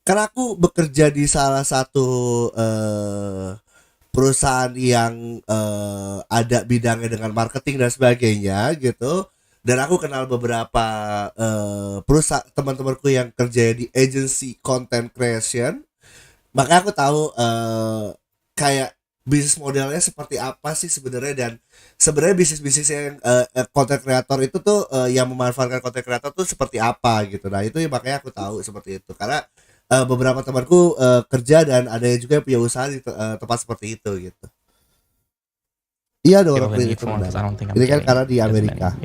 karena aku bekerja di salah satu perusahaan yang ada bidangnya dengan marketing dan sebagainya gitu. Dan aku kenal beberapa perusahaan teman-temanku yang kerja di agency content creation. Makanya aku tahu kayak bisnis modelnya seperti apa sih sebenarnya, dan sebenarnya bisnis yang content creator itu tuh yang memanfaatkan content creator tuh seperti apa gitu. Nah itu makanya aku tahu seperti itu karena beberapa temanku kerja dan ada juga yang punya usaha di tempat seperti itu gitu. Iya ada orang pilih itu. Ini kan karena di Amerika.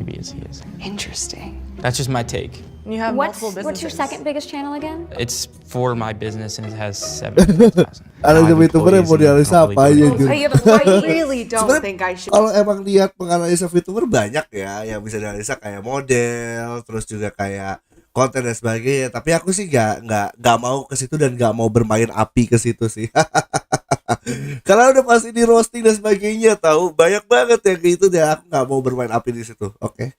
Interesting. That's just my take. You have multiple businesses. What's your second biggest channel again? It's for my business and it has 7,000. Ada VTuber yang mau dianalisa apa aja gitu. I really don't think I should. Kalau emang lihat penganalisa VTuber banyak ya yang bisa dianalisa, kayak model, terus juga kayak konten dan sebagainya. Tapi aku sih nggak mau ke situ dan nggak mau bermain api ke situ sih. Karena udah pasti di roasting dan sebagainya, tahu banyak banget yang gitu, dan aku nggak mau bermain api di situ. Oke.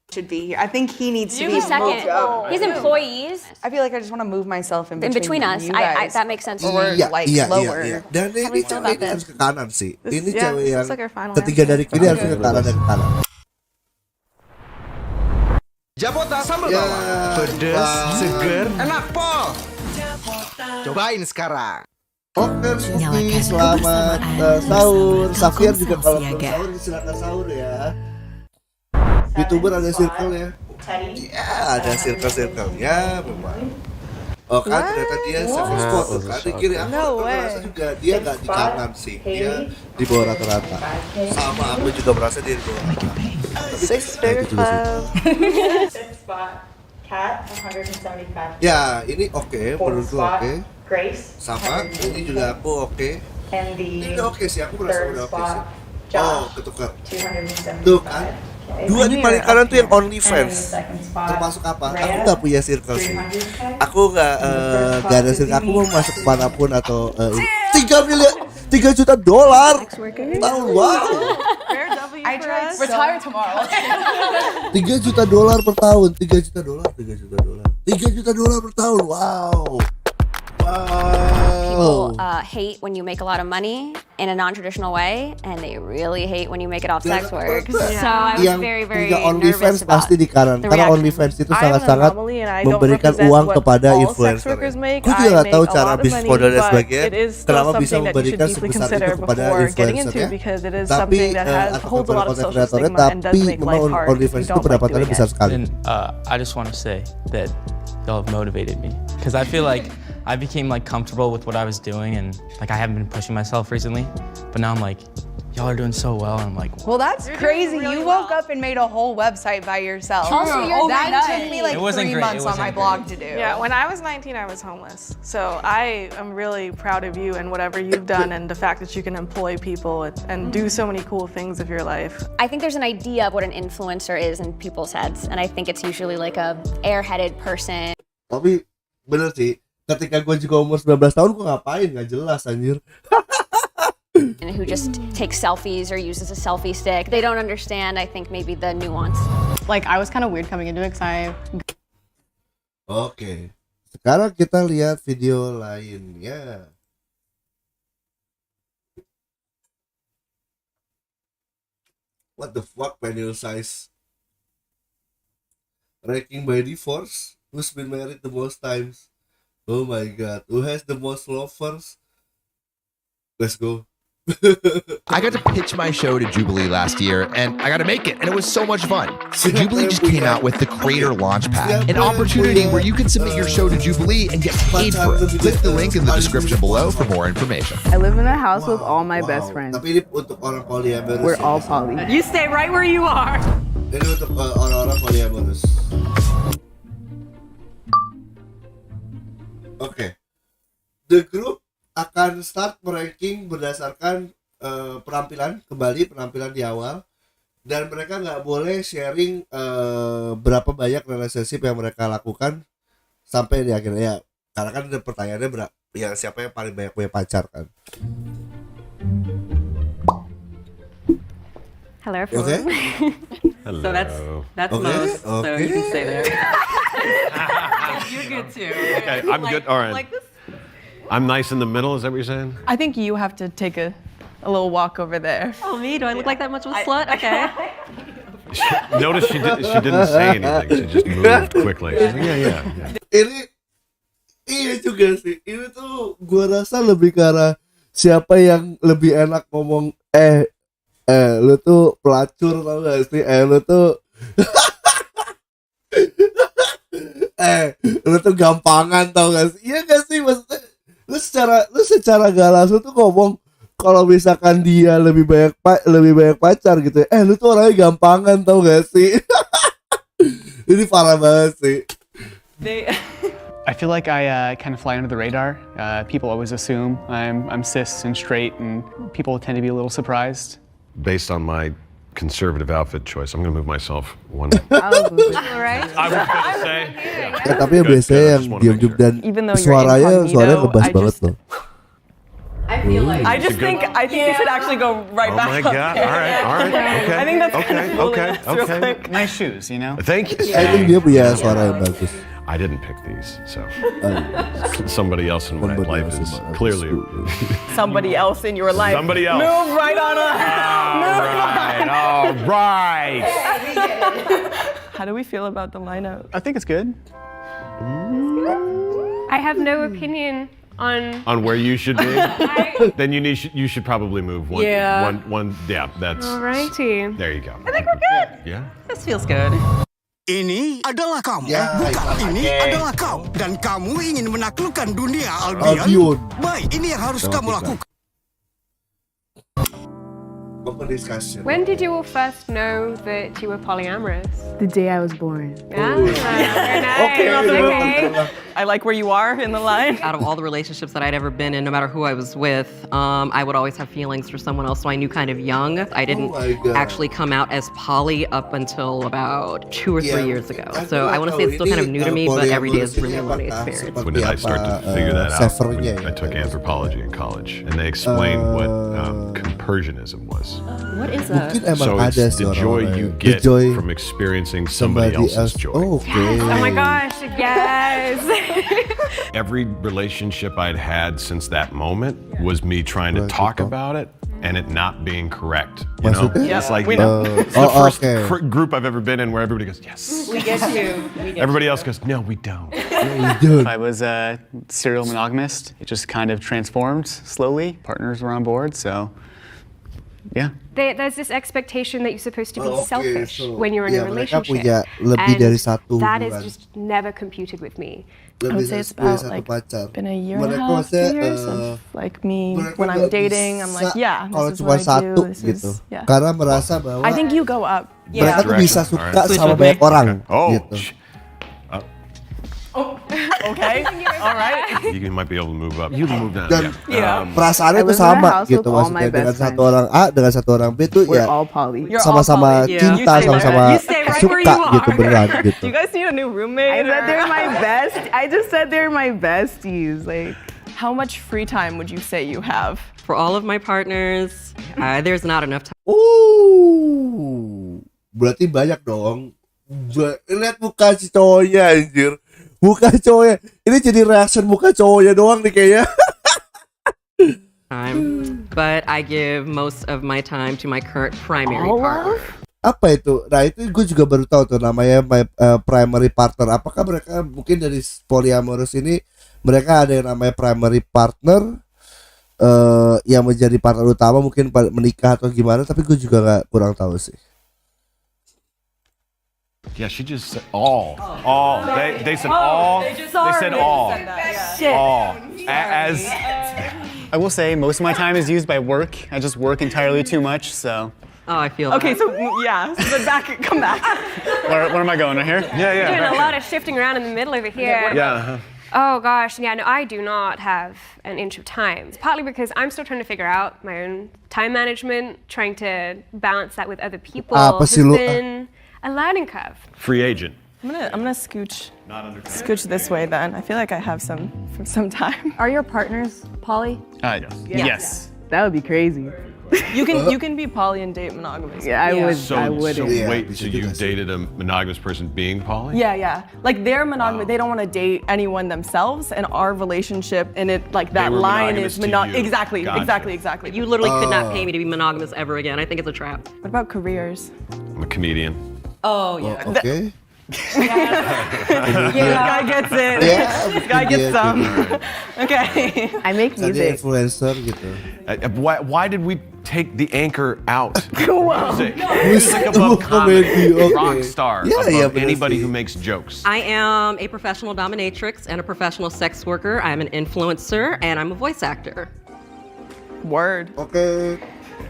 Should be here. I think he needs to be second. His employees. I feel like I just want to move myself in between us. you I guys. that makes sense. Or like lower. Dan ini cewek ini harus ke kanan sih. Ini cewek yang like our final ketiga dari kiri harus ke kanan dan ke kanan. Japota sambal bawang. Pedas, seger, enak pol. Cobain sekarang. Oke, Suki, selamat sahur. Safian juga kalau sahur silakan sahur ya. VTuber ada circle ya. Ya, ada circle-nya memang. Oh kan ternyata dia safety spot tuh kan di kiri. Aku merasa juga dia nggak di kanan sih, dia di bawah rata-rata. Sama aku juga merasa dia di bawah rata-rata. Six-figure club. Ya ini oke, menurutku oke. Sama, ini juga aku oke. Ini oke sih, aku merasa udah oke sih. Oh, ketukar. Tuh kan. Dua di paling kanan tuh yang OnlyFans. Termasuk apa? Aku nggak punya circle sih. Aku nggak ada circle. Aku mau masuk kemanapun atau 3 juta dolar. Tahu wow. Retire tomorrow. 3 juta dolar per tahun. 3 juta dolar. 3 juta dolar per tahun. Wow. People hate when you make a lot of money in a non-traditional way, and they really hate when you make it off sex work. So I was very nervous about pasti di kanan, karena OnlyFans itu sangat-sangat memberikan uang kepada influencer. Aku juga nggak tahu cara bisnis model dan sebagainya, kenapa bisa memberikan sebesar itu kepada influencernya. Tapi atau kepada content creatornya, tapi memang OnlyFans itu pendapatannya besar sekali. And I just want to say that y'all have motivated me because I feel like I became like comfortable with what I was doing, and like I haven't been pushing myself recently, but now I'm like, y'all are doing so well, and I'm like, well, that's crazy. You woke up and made a whole website by yourself. Also, you're that took me like 3 great. months on my blog to do. Yeah, when I was 19, I was homeless. So I am really proud of you and whatever you've done, and the fact that you can employ people and do so many cool things with your life. I think there's an idea of what an influencer is in people's heads, and I think it's usually like a airheaded person. Tapi bener sih, ketika gue juga umur 19 tahun, gue ngapain? Gak jelas anjir. And who just takes selfies or uses a selfie stick. They don't understand, I think, maybe the nuance. Like, I was kind of weird coming into it because Oke. Sekarang kita lihat video lainnya. What the fuck, panel size? ranking by divorce. Who's been married the most times? Oh my god. Who has the most lovers? Let's go. I got to pitch my show to Jubilee last year, and I got to make it, and it was so much fun. So Jubilee just came out with the Creator Launchpad, an opportunity where you can submit your show to Jubilee and get paid for it. Click the link in the description below for more information. I live in a house with all my best friends. Tapi ini untuk orang polyamorous. We're all poly. You stay right where you are. Ini untuk orang-orang polyamorous. Oke. The group akan start meranking berdasarkan penampilan di awal, dan mereka nggak boleh sharing berapa banyak relationship yang mereka lakukan sampai di akhirnya ya, karena kan ada pertanyaannya yang siapa yang paling banyak punya pacar kan. Hello everyone. Okay. Hello. So that's Okay, most. So okay. you can stay there. You're good too. Okay, I'm good. All right. Like this. I'm nice in the middle. Is that what you're saying? I think you have to take a little walk over there. Oh, me? Do I look like that much of a slut? Okay. Notice she didn't say anything. She just moved quickly. She's like, yeah. Ini iya juga sih. Ini tuh gua rasa lebih ke arah siapa yang lebih enak ngomong lu tuh pelacur tau gak sih? Lu tuh lu tuh gampangan tau gak sih? Iya gak sih, maksudnya lu secara gak langsung tuh ngomong kalau misalkan dia lebih banyak pacar gitu ya, lu tuh orangnya gampangan tau gak sih? Ini parah banget sih. I feel like I kind of fly under the radar. People always assume I'm cis and straight, and people tend to be a little surprised. Based on my conservative outfit choice, I'm gonna move myself one. All right. I was gonna say. Tapi yang biasanya yang diam-diam dan suaranya ngebas banget loh. I feel like I think you should actually go right Oh back my up God! there. All right. Okay. I think that's kind of fooling us real quick. Nice shoes, you know? Thank you. I think dia punya suara yang bagus. I didn't pick these, so somebody else in my life is clearly Somebody else in your life. Somebody else. Move right on up. All right. How do we feel about the lineup? I think it's good. I have no opinion on where you should be. Then you should probably move one. Yeah. One. Yeah, that's. Alrighty. There you go. I think we're good. Yeah. This feels good. Ini adalah kamu, Ya, bukan ini adalah kau. Dan kamu ingin menaklukkan dunia, Albion. Baik, ini yang harus kamu lakukan. Open discussion. When did you all first know that you were polyamorous? The day I was born. Yeah, very nice. Okay. I like where you are in the line. Out of all the relationships that I'd ever been in, no matter who I was with, I would always have feelings for someone else, so I knew kind of young. I didn't actually come out as poly up until about 2 or 3 years ago. So I want to say it's still kind of new to me, but every day is really a learning experience. When did I start to figure that out? I took anthropology in college, and they explained what compersionism was. What is that? So it's the joy you get from experiencing somebody else's joy. Oh, okay. Oh my gosh, yes. Every relationship I'd had since that moment was me trying to talk about it and it not being correct. You know, it's like it's the first group I've ever been in where everybody goes, "Yes, We get you. Everybody else goes, "No, we don't." I was a serial monogamist. It just kind of transformed slowly. Partners were on board, so yeah. There's this expectation that you're supposed to be selfish when you're in a mereka relationship. punya lebih And dari satu that is hubungan. just never computed with me. I would say it's about like been a year and a half, 2 years of like me when I'm dating. I'm like, yeah, kalau this is cuma what I satu do. This gitu. is, yeah. Karena merasa bahwa I think you go up. mereka tuh bisa suka Alright. sama banyak orang gitu. Okay, all right. You might be able to move up. You can move down. Dan Yeah. perasaannya tuh sama gitu, maksudnya dengan satu orang A dengan satu orang B tuh ya sama-sama cinta, sama-sama suka gitu, beneran gitu. Do you guys need a new roommate? I said they're my best. I just said they're my besties. Like, how much free time would you say you have? For all of my partners, there's not enough time. Berarti banyak dong. Lihat muka si cowoknya anjir. Muka cowoknya. Ini jadi reaction muka cowoknya doang nih kayaknya. But I give most of my time to my current primary partner. Apa itu? Nah itu gue juga baru tahu tuh namanya primary partner. Apakah mereka mungkin dari polyamorous ini mereka ada yang namanya primary partner yang menjadi partner utama mungkin menikah atau gimana? Tapi gue juga kurang tahu sih. Yeah, she just said all. They said all. They said all. Shit. All. As I will say, most of my time is used by work. I just work entirely too much, so. Oh, I feel Okay, that. so yeah, but come back. Where am I going? Right here? Yeah. Doing a lot of shifting around in the middle over here. Yeah. Oh gosh, yeah, no, I do not have an inch of time. It's partly because I'm still trying to figure out my own time management, trying to balance that with other people. It's been a learning curve. Free agent. I'm gonna scooch this way then. I feel like I have some time. Are your partners poly? Yes. That would be crazy. You can be poly and date monogamous. Yeah, I would. So wait till you dated a monogamous person being poly? Yeah. Like they're monogamous. They don't want to date anyone themselves, and our relationship and it like that line is monogamous to you. Exactly. Gotcha. Exactly. You literally could not pay me to be monogamous ever again. I think it's a trap. What about careers? I'm a comedian. Oh, yeah. Okay. This guy gets it. Yeah, This guy gets some. Okay. I make Jadi music. influencer gitu. Why did we take the anchor out? Wow. Music above comedy. Okay. Rock star Yeah, above anybody pasti. who makes jokes. I am a professional dominatrix and a professional sex worker. I'm an influencer and I'm a voice actor. Word. Okay.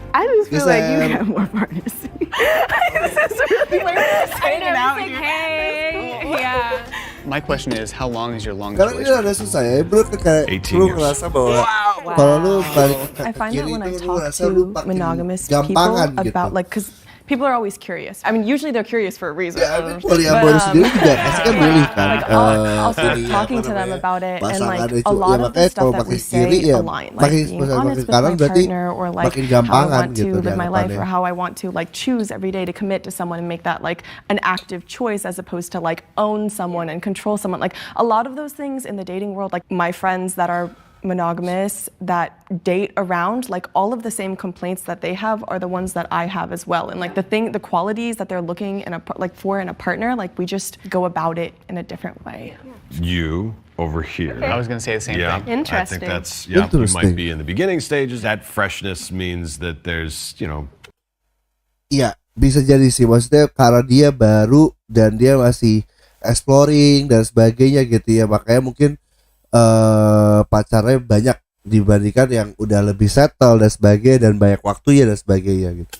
I just feel like you Geser. have more partners. This is really like hanging out here. Hey, yeah. My question is, how long is your longest Karena ini relationship? ada susah ya, bro kayak 18 lu years. ngerasa bahwa kalau lu balik ke I find kiri that when I itu lu talk ngerasa to lu makin monogamous people gampangan gitu. about like, because people are always curious. I mean, usually they're curious for a reason. Ya, polyamorous sendiri juga pasti kan milih kan. Like, I'll start pilih talking apa to them namanya, about it, and pasangan like itu. a lot Ya, of the makanya stuff kalau that we makin kiri say ya align. Like makin being makin honest with kanan my berarti partner, or like makin how I gampangan want gitu to live my life, or dianggapannya. how I want to like choose every day to commit to someone and make that like an active choice as opposed to like own someone and control someone. Like a lot of those things in the dating world, like my friends that are monogamous that date around, like all of the same complaints that they have are the ones that I have as well. And like the qualities that they're looking for in a partner, like we just go about it in a different way. You over here. I was going to say the same Yeah, thing. I think that's you might be in the beginning stages. That freshness means that there's, Iya, bisa jadi sih, maksudnya karena dia baru dan dia masih exploring dan sebagainya gitu ya, makanya mungkin pacarnya banyak dibandingkan yang udah lebih settle dan sebagainya dan banyak waktunya dan sebagainya gitu.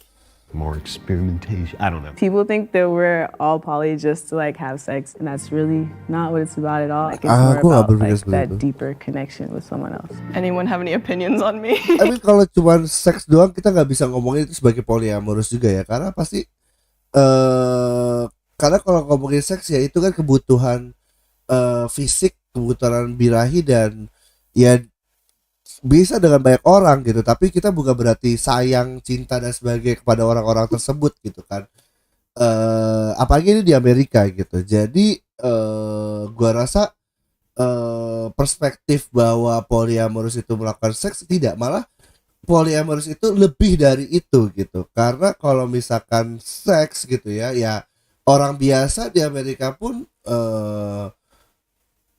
More experimentation. I don't know. People think that we're all poly just to like have sex, and that's really not what it's about at all. Like, it's more Aku nggak about berpikir like seperti that itu. deeper connection with someone else. Anyone have any opinions on me? Tapi kalau cuma seks doang kita nggak bisa ngomongin itu sebagai polyamorous juga ya, karena pasti karena kalau ngomongin seks ya itu kan kebutuhan fisik, kebutuhan birahi, dan ya bisa dengan banyak orang gitu, tapi kita bukan berarti sayang, cinta dan sebagainya kepada orang-orang tersebut gitu kan. Apalagi ini di Amerika gitu. Jadi gua rasa perspektif bahwa polyamorous itu melakukan seks, tidak, malah polyamorous itu lebih dari itu gitu. Karena kalau misalkan seks gitu ya orang biasa di Amerika pun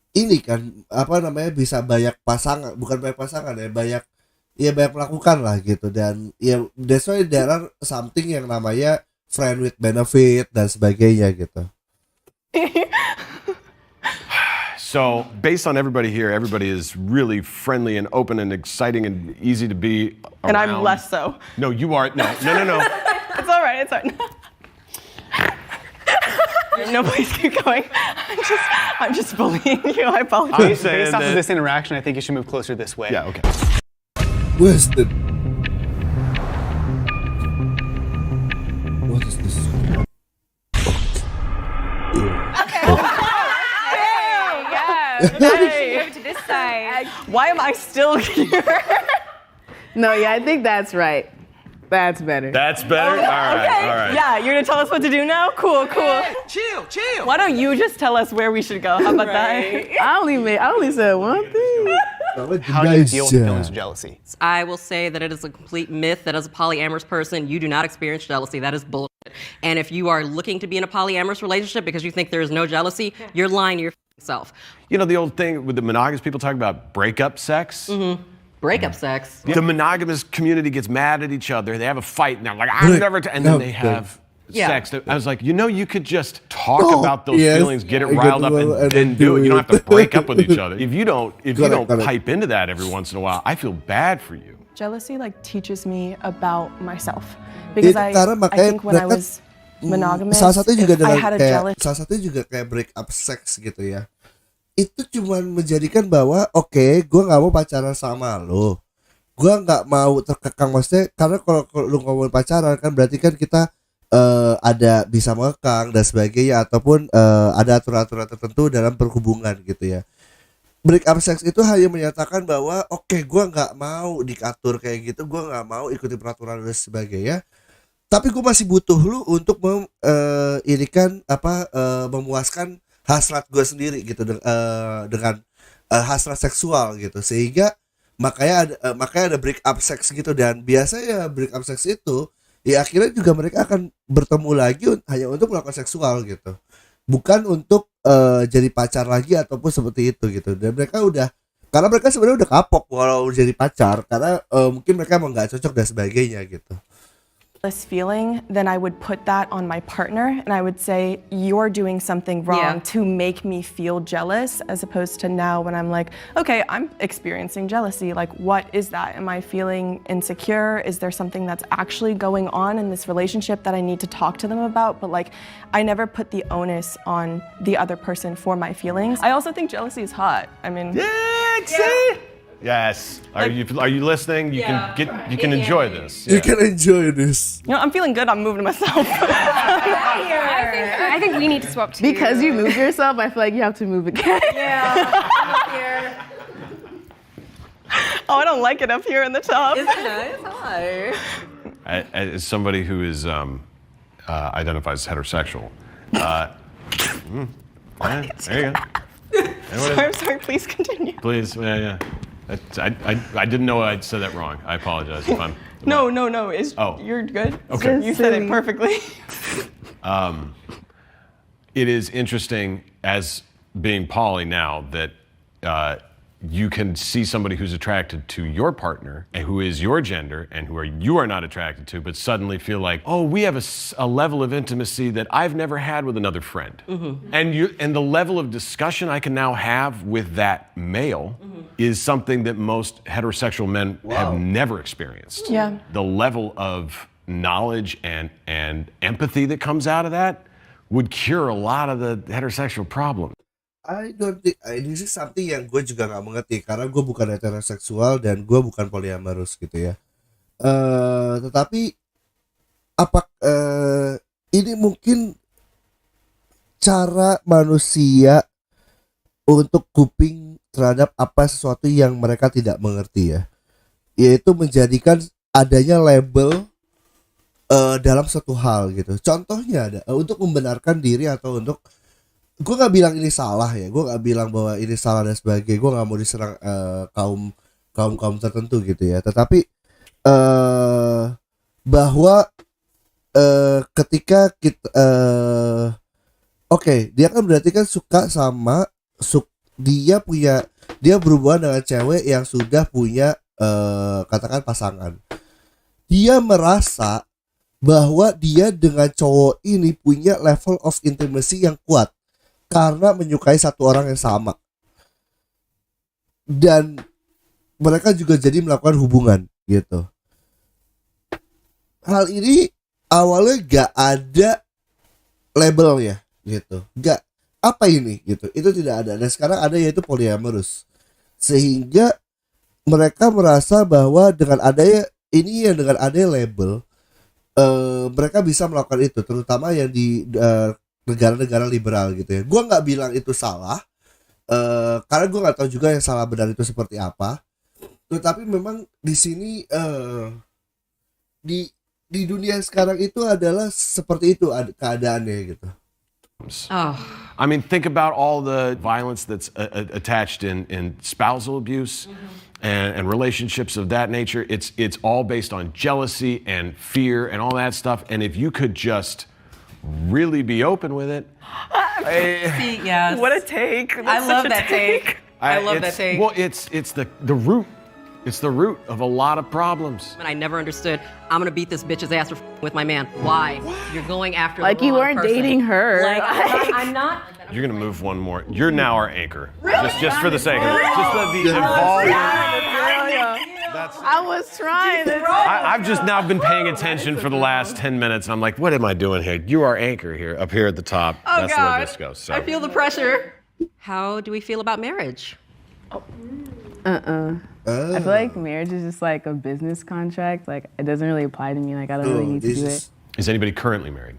ini kan apa namanya bisa banyak pasangan, bukan banyak pasangan ya, banyak melakukan lah gitu, dan ya that's why there are something yang namanya friend with benefit dan sebagainya gitu. So, based on everybody here, everybody is really friendly and open and exciting and easy to be around. And I'm less so. No, you are. No. It's all right. No, please keep going. I'm just bullying you. I apologize. Based off of this interaction, I think you should move closer this way. Yeah, okay. Wisdom. What is this? Hey, over to this side. Why am I still here? No, yeah, I think that's right. That's better. That's better? All right. Yeah, you're gonna tell us what to do now? Cool. Chill. Why don't you just tell us where we should go? How about that? I only said one thing. How do you deal with feelings of jealousy? I will say that it is a complete myth that as a polyamorous person, you do not experience jealousy. That is bullshit. And if you are looking to be in a polyamorous relationship because you think there is no jealousy, you're lying to your self. You know, the old thing with the monogamous people talk about breakup sex? Mm-hmm. Breakup sex. The monogamous community gets mad at each other. They have a fight and they're like, I'm never, and then they have sex. I was like, you know, you could just talk about those feelings, get it riled up, and then do it. You don't have to break up with each other. If you don't pipe into that every once in a while, I feel bad for you. Jealousy like teaches me about myself because I think when I was monogamous, salah satu juga I had a jealous. Salah satu juga kayak break up sex gitu ya. Itu cuman menjadikan bahwa oke, gue nggak mau pacaran sama lo, gue nggak mau terkekang, maksudnya karena kalau lu ngomongin pacaran kan berarti kan kita ada bisa mengekang dan sebagainya, ataupun ada aturan-aturan tertentu dalam perhubungan gitu ya. Break up sex itu hanya menyatakan bahwa oke, gue nggak mau diatur kayak gitu, gue nggak mau ikuti peraturan dan sebagainya, tapi gue masih butuh lu untuk memuaskan hasrat gue sendiri gitu dengan hasrat seksual gitu, sehingga makanya ada break up sex gitu. Dan biasanya break up sex itu ya akhirnya juga mereka akan bertemu lagi hanya untuk melakukan seksual gitu, bukan untuk jadi pacar lagi ataupun seperti itu gitu. Dan mereka karena mereka sebenarnya udah kapok walau jadi pacar, karena mungkin mereka emang nggak cocok dan sebagainya gitu. This feeling, then I would put that on my partner and I would say, you're doing something wrong to make me feel jealous, as opposed to now when I'm like, okay, I'm experiencing jealousy. Like, what is that? Am I feeling insecure? Is there something that's actually going on in this relationship that I need to talk to them about? But like, I never put the onus on the other person for my feelings. I also think jealousy is hot. I mean, see? Yes. Are you listening? You can enjoy this. You can enjoy this. You know, I'm feeling good. I'm moving to myself. I think we need to swap too. Because you moved yourself, I feel like you have to move again. Yeah. Oh, I don't like it up here in the top. Isn't it nice? Hi. As somebody who is identifies as heterosexual, there you go. I'm sorry. Please continue. Please, yeah. I didn't know I'd said that wrong. I apologize if I'm. No. You're good. Okay. You said it perfectly. It is interesting as being poly now that you can see somebody who's attracted to your partner and who is your gender and who you are not attracted to, but suddenly feel like, oh, we have a level of intimacy that I've never had with another friend. Mm-hmm. And the level of discussion I can now have with that male is something that most heterosexual men have never experienced. Yeah. The level of knowledge and empathy that comes out of that would cure a lot of the heterosexual problems. I don't think this is something yang gue juga nggak mengerti, karena gue bukan heteroseksual dan gue bukan polyamorous gitu ya. Tetapi ini mungkin cara manusia untuk coping terhadap sesuatu yang mereka tidak mengerti ya, yaitu menjadikan adanya label dalam satu hal gitu. Contohnya ada untuk membenarkan diri atau untuk, gue nggak bilang ini salah ya, gue nggak bilang bahwa ini salah dan sebagainya, gue nggak mau diserang kaum tertentu gitu ya, tetapi bahwa ketika kita dia kan berarti kan suka sama dia berhubungan dengan cewek yang sudah punya katakan pasangan, dia merasa bahwa dia dengan cowok ini punya level of intimacy yang kuat karena menyukai satu orang yang sama, dan mereka juga jadi melakukan hubungan gitu. Hal ini awalnya gak ada labelnya gitu, gak apa ini gitu, itu tidak ada, dan sekarang ada, yaitu polyamorous, sehingga mereka merasa bahwa dengan adanya label mereka bisa melakukan itu, terutama yang di negara-negara liberal gitu ya. Gue nggak bilang itu salah, karena gue nggak tahu juga yang salah benar itu seperti apa. Tetapi memang di sini di dunia sekarang itu adalah seperti itu keadaannya gitu. Oh. I mean, think about all the violence that's attached in spousal abuse and relationships of that nature. It's all based on jealousy and fear and all that stuff. And if you could just really be open with it. See, yes. What a take. I love that take. I love that take. Well, it's the root. It's the root of a lot of problems. And I never understood, I'm gonna beat this bitch's ass for with my man. Why? You're going after Like the you wrong weren't person. dating her. Like, I'm not. You're gonna move one more. You're now our anchor. Just for the sake of it. Just the involvement. I was trying. I've just now been paying attention for the last 10 minutes, and I'm like, what am I doing here? You are anchor here, up here at the top. Oh, That's God. the way this goes. So. I feel the pressure. How do we feel about marriage? I feel like marriage is just like a business contract. Like it doesn't really apply to me. Like I don't really need to do it. Is anybody currently married?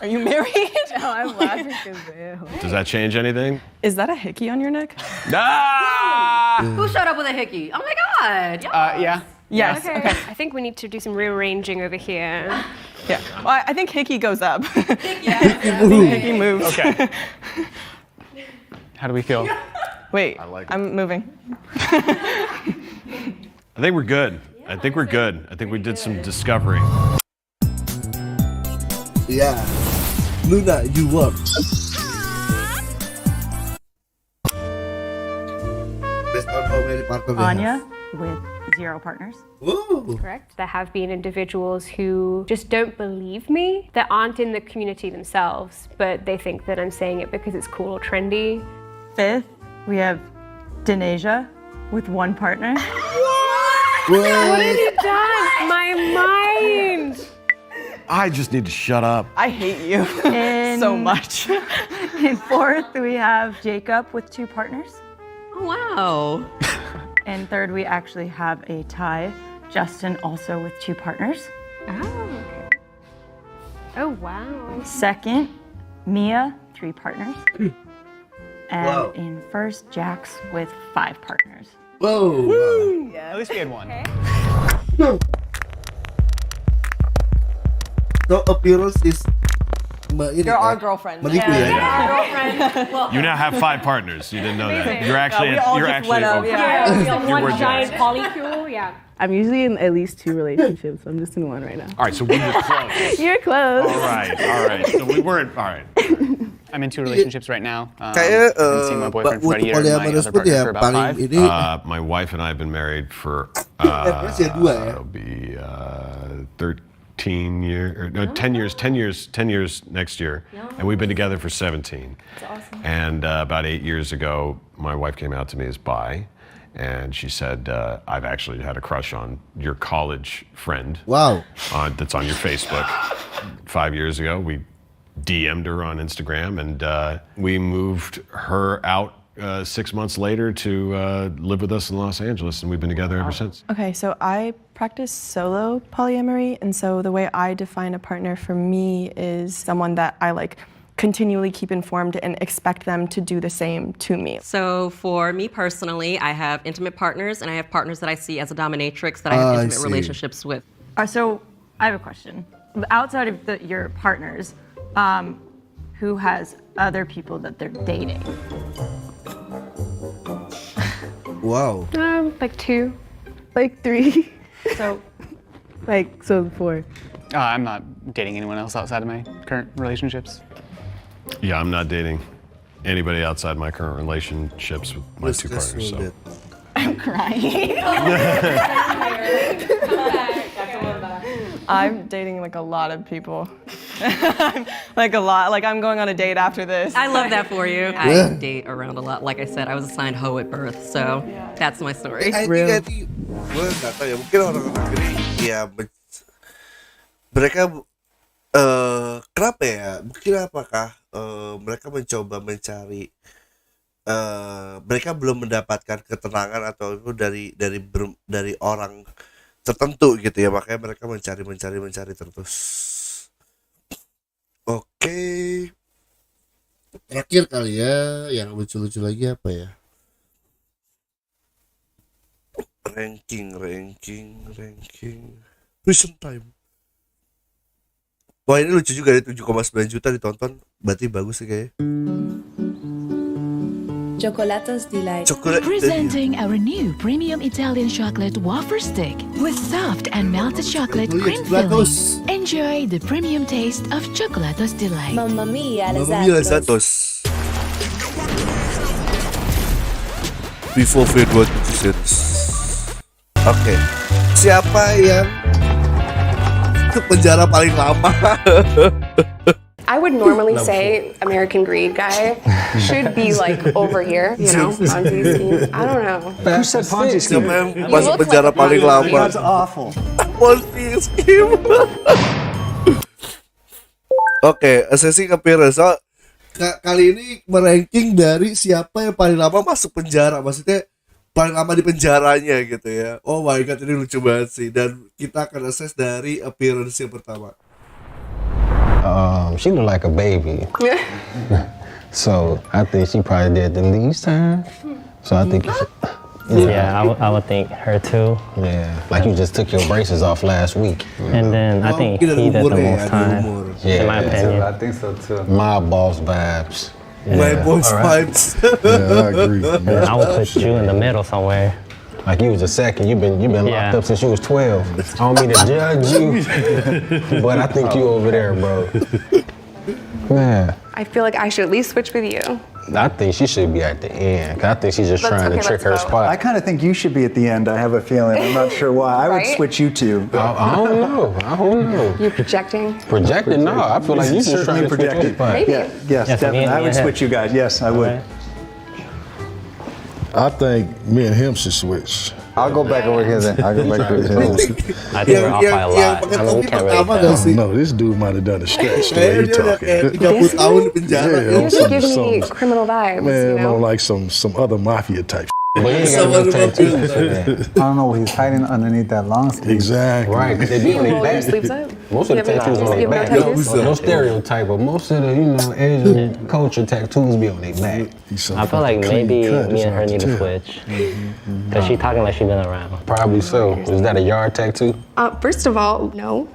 Are you married? No, I'm laughing because Does that change anything? Is that a hickey on your neck? Who showed up with a hickey? Oh my God. Yeah. Yes. Okay. I think we need to do some rearranging over here. Yeah. Well, I think hickey goes up. Hickey Hickey moves. Okay. How do we feel? Wait, like I'm moving. I think we're good. I think we're good. I think we did some discovery. Yeah. Luna, you won. Based on how many partners they Anya have. with 0 partners. Woo. Correct. There have been individuals who just don't believe me, that aren't in the community themselves, but they think that I'm saying it because it's cool or trendy. 5th, we have Denasia with 1 partner. What have you done? My mind! I just need to shut up. I hate you so much. In 4th, we have Jacob with 2 partners. Oh, wow. In 3rd, we actually have a tie. Justin also with 2 partners. Oh, okay. Oh, wow. 2nd, Mia, 3 partners. And Wow. in 1st, Jax with 5 partners. Whoa. Woo! At least we had one. So appearance is You're our girlfriend. Menipu ya. You now have 5 partners. You didn't know that. You're actually. we all You're just actually. went up, Yeah, You were one giant jealous. polycule, yeah. I'm usually in at least 2 relationships. So I'm just in 1 right now. All right, so we were close. You're close. All right. So we weren't. All right. I'm in 2 relationships right now. Kayak I've seen my boyfriend for about a year and my polyamorous other pun partner ya for about paling 5. ini My wife and I have been married for average ya 2 ya. it'll be 13 years, or no, 10 years next year, and we've been together for 17. That's awesome. And about 8 years ago, my wife came out to me as bi, and she said, "I've actually had a crush on your college friend. Wow. That's on your Facebook." 5 years ago, we DM'd her on Instagram, and we moved her out 6 months later to live with us in Los Angeles, and we've been together ever since. Okay, so I practice solo polyamory, and so the way I define a partner for me is someone that I like continually keep informed and expect them to do the same to me. So for me personally, I have intimate partners, and I have partners that I see as a dominatrix that I have intimate relationships with. So I have a question. Outside of your partners, who has other people that they're dating? Wow. Like 2. Like 3. So, so 4. I'm not dating anyone else outside of my current relationships. Yeah, I'm not dating anybody outside my current relationships with my 2 partners. So. I'm crying. I'm dating like a lot of people. Like a lot. Like I'm going on a date after this. I love that for you. I date around a lot. Like I said, I was assigned hoe at birth, so that's my story. I think gue nggak tahu ya, mungkin orang-orang negeri ya mereka kenapa ya? Mungkin apakah mereka mencoba mencari mereka belum mendapatkan ketenangan atau itu dari orang tertentu gitu ya, makanya mereka mencari terus. Oke. Terakhir kali ya, yang lucu-lucu lagi apa ya? Ranking. Recent time. Wah ini lucu juga, 7,9 juta ditonton, berarti bagus sih kayaknya. Chocolatos Delight. Presenting our new premium Italian chocolate wafer stick with soft and melted chocolate cream filling. Enjoy the premium taste of Chocolatos Delight. Mamma mia, Lazatos. Before Fate World Series. Oke. Siapa yang penjara paling lama? I would normally say American Greed guy should be like over here, you know, Ponzi scheme. I don't know. Who said Ponzi scheme? Siapa yang masuk penjara paling lama? That's awful. Ponzi scheme. Oke, assessing appearance. So, kali ini meranking dari siapa yang paling lama masuk penjara. Maksudnya paling lama di penjaranya gitu ya. Oh my god, ini lucu banget sih. Dan kita akan assess dari appearance yang pertama. She looked like a baby. So I think she probably did the least time. So I think I would think her too. Yeah, like you just took your braces off last week. And then I think he did the most time, in my opinion. I think so too. My boss vibes. My boss vibes. Yeah, I agree. And I would put you in the middle somewhere. Like you was a second. You've been locked up since you was 12. I don't mean to judge you, but I think you over there, bro. Man. I feel like I should at least switch with you. I think she should be at the end. 'Cause I think she's just trying to trick her spot. I kind of think you should be at the end. I have a feeling. I'm not sure why. I would switch you two. I don't know. You're projecting? Projecting? No, I feel like you just trying to switch your spot. Maybe. Yeah, yes, definitely. I would switch you guys. Yes, I would. I think me and him should switch. I'll go back over here then. I'll go back over here. I think we're off by a lot. I mean, we can't really tell. No, this dude might have done a stretch. The way he talking. You just give me criminal vibes, Man, you know? like some other mafia type. I don't know what he's hiding underneath that long sleeve. Exactly. Right, 'cause they be on their Roll your back. sleeves up. Most of the tattoos on their back. No stereotype, but most of the, Asian culture tattoos be on their back. I feel like maybe me and her need to switch. Because she's talking like she's been around. Probably so. Is that a yard tattoo? First of all, no.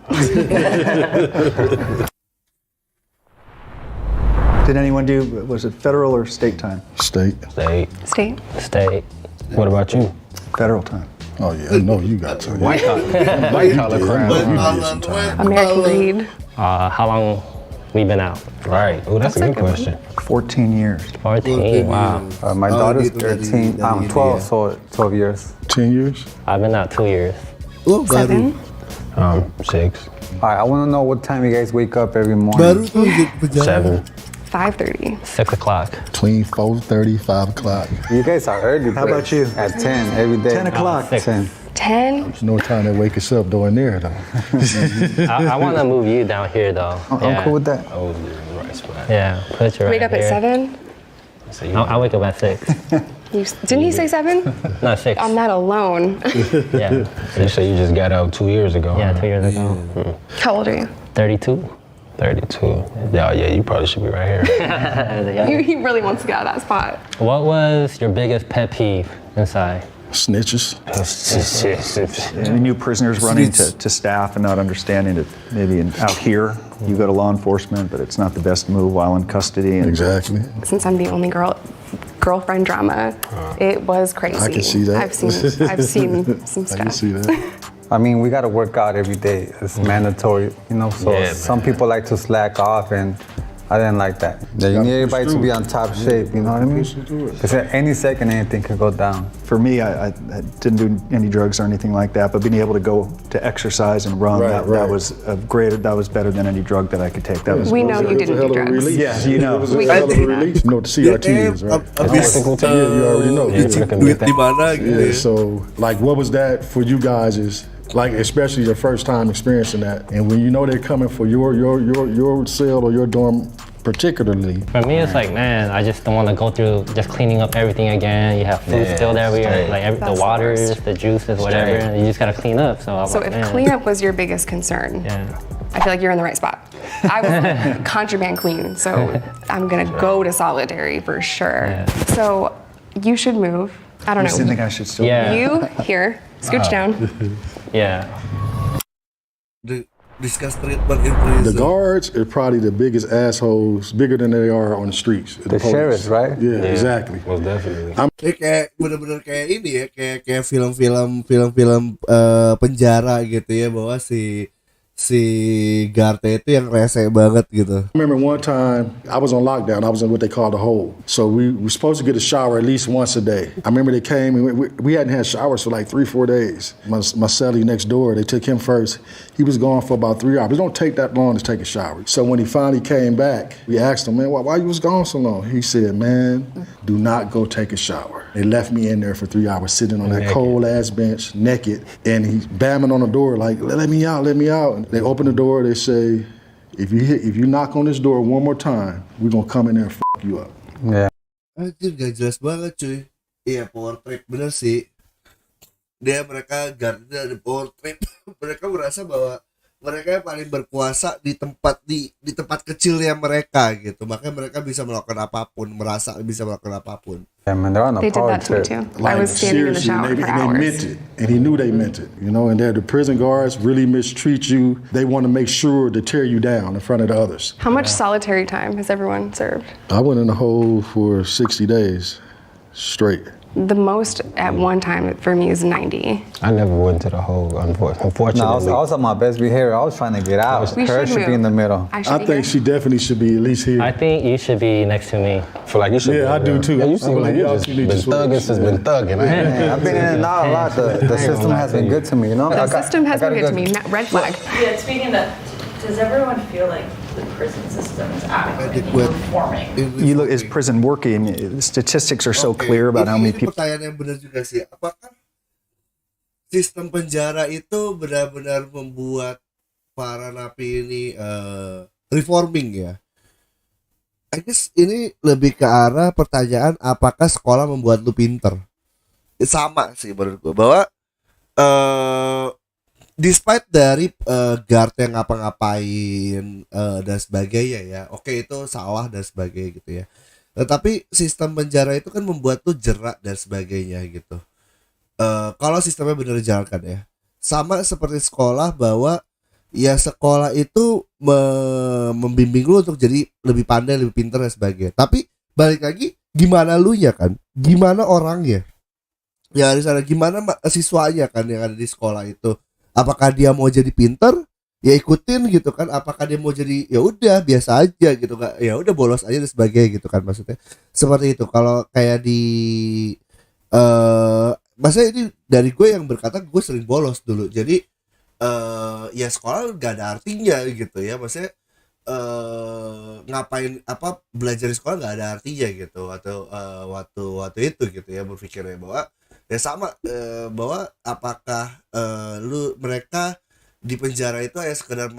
Did anyone do, was it federal or state time? State. State. What about you? Federal time. Oh yeah, I know you got to. White collar crime. American Greed. How long we been out? Right. Oh, that's a good question. 14 years. 14. Wow. My daughter's 13. I'm 12, so 12 years. 10 years? I've been out 2 years. 7. 6. All right, I want to know what time you guys wake up every morning. 7. 5:30. 6 o'clock. Between 4:30, 5 o'clock. You guys are early. How about you? At 10 every day. 10 o'clock. 10. 10? There's no time to wake us up doing there, though. I want to move you down here, though. I'm cool with that. Oh, right spot. Yeah, put you right Wake up here. at 7? I wake up at 6. Didn't he say 7? No, 6. I'm not alone. Yeah. You say you just got out 2 years ago. Yeah, 2 years ago. How old are you? 32. 32. Yeah, you probably should be right here. He really wants to get out of that spot. What was your biggest pet peeve inside? Snitches. New prisoners running to staff and not understanding that maybe out here you go to law enforcement, but it's not the best move while in custody. Exactly. Since I'm the only girlfriend drama, it was crazy. I can see that. I've seen some stuff. I can see that. I mean, we got to work out every day. It's mandatory, so some people like to slack off, and I didn't like that. You need everybody to be on top shape, you know what I mean? Because at any second, anything could go down. For me, I didn't do any drugs or anything like that, but being able to go to exercise and run, that was that was better than any drug that I could take. That was We know you didn't do drugs. Yeah, you know. It was a hell of a release. You know what the CRT is, right? Yeah, you already know. Yeah, so, like, what was that for you guys is, like, especially your first time experiencing that, and when you know they're coming for your cell or your dorm particularly. For me, it's like, man, I just don't want to go through just cleaning up everything again. You have food spilled everywhere, like the waters, the juices, whatever. And you just gotta clean up. So if cleanup was your biggest concern, I feel like you're in the right spot. I was a contraband queen, so I'm gonna go to solitary for sure. Yeah. So you should move. I don't know. You think I should still? You here, scooch down. Yeah. discuss treatment in prison. The guards are probably the biggest assholes, bigger than they are on the streets. The sheriffs, right? Yeah, exactly. Most definitely. Ini kayak bener-bener kayak ini ya, kayak film-film penjara gitu ya, bahwa si guardnya itu yang rese banget gitu. I remember one time I was on lockdown. I was in what they call the hole. So we were supposed to get a shower at least once a day. I remember they came and we hadn't had showers for like 3-4 days. My cellie next door, they took him first. He was gone for about 3 hours. It don't take that long to take a shower. So when he finally came back, we asked him, man, why you was gone so long? He said, man, do not go take a shower. They left me in there for 3 hours sitting on that cold ass bench naked, and he's bamming on the door like, let me out, let me out. And they open the door, they say, if you knock on this door one more time, we're gonna come in there and fuck you up. Yeah. Anjir, gak jelas banget cuy. Iya, power trip bener sih. Mereka guardnya ada power trip. Mereka merasa bahwa mereka yang paling berkuasa di tempat kecilnya mereka gitu. Makanya mereka bisa melakukan apapun, merasa bisa melakukan apapun. Yeah, man, they're on a They did power that to me trip. too. I was standing in the shower for they hours. meant it, and he knew they meant it. You know, and the prison guards really mistreat you. They want to make sure to tear you down in front of the others. How much solitary time has everyone served? I went in the hole for 60 days straight. The most at one time for me is 90. I never went to the hole, unfortunately. No, I was on my best behavior. I was trying to get out. We Her should should be in the middle. I think she definitely should be at least here. I think you should be next to me. Feel like you should. Yeah, I do too. Yeah, you seem like you just been thugging since been thugging. Man, I've been in and out a lot. The system has been good to me, you know? The system has been good to me. Red flag. Yeah, speaking of that, does everyone feel like the prison system is adequately performing? You look, is prison working? The statistics are so clear about how many people. Pertanyaan yang benar juga sih. Apakah sistem penjara itu benar-benar membuat para napi ini reforming ya? I guess ini lebih ke arah pertanyaan apakah sekolah membuat lu pinter? Sama sih menurut gue, bahwa despite dari guard yang ngapa-ngapain dan sebagainya ya, oke itu salah dan sebagainya gitu ya. Tetapi sistem penjara itu kan membuat tuh jerak dan sebagainya gitu. Kalau sistemnya benar dijalankan ya, sama seperti sekolah, bahwa ya sekolah itu membimbing lu untuk jadi lebih pandai, lebih pintar dan sebagainya. Tapi balik lagi, gimana lu nya kan, gimana orangnya yang di sana, gimana siswanya kan yang ada di sekolah itu. Apakah dia mau jadi pinter, ya ikutin gitu kan? Apakah dia mau jadi ya udah biasa aja gitu, nggak ya udah bolos aja dan sebagainya gitu kan, maksudnya seperti itu. Kalau kayak di maksudnya ini dari gue yang berkata gue sering bolos dulu, jadi ya sekolah gak ada artinya gitu ya, maksudnya ngapain apa belajar di sekolah gak ada artinya gitu, atau waktu itu gitu ya, berpikirnya bahwa ya sama, bahwa apakah mereka di penjara itu hanya sekedar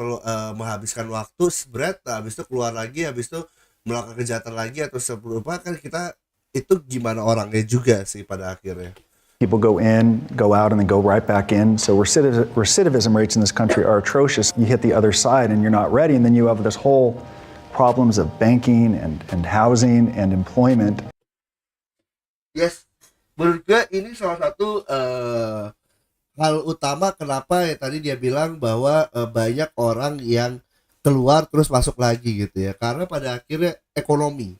menghabiskan waktu spread, habis itu keluar lagi, habis itu melakukan kejahatan lagi atau serupa, kan kita itu gimana orangnya juga sih pada akhirnya. People go in, go out, and then go right back in. So recidivism rates in this country are atrocious. You hit the other side and you're not ready, and then you have this whole problems of banking and housing and employment. Yes, menurut gue ini salah satu hal utama kenapa ya tadi dia bilang bahwa banyak orang yang keluar terus masuk lagi gitu ya, karena pada akhirnya ekonomi.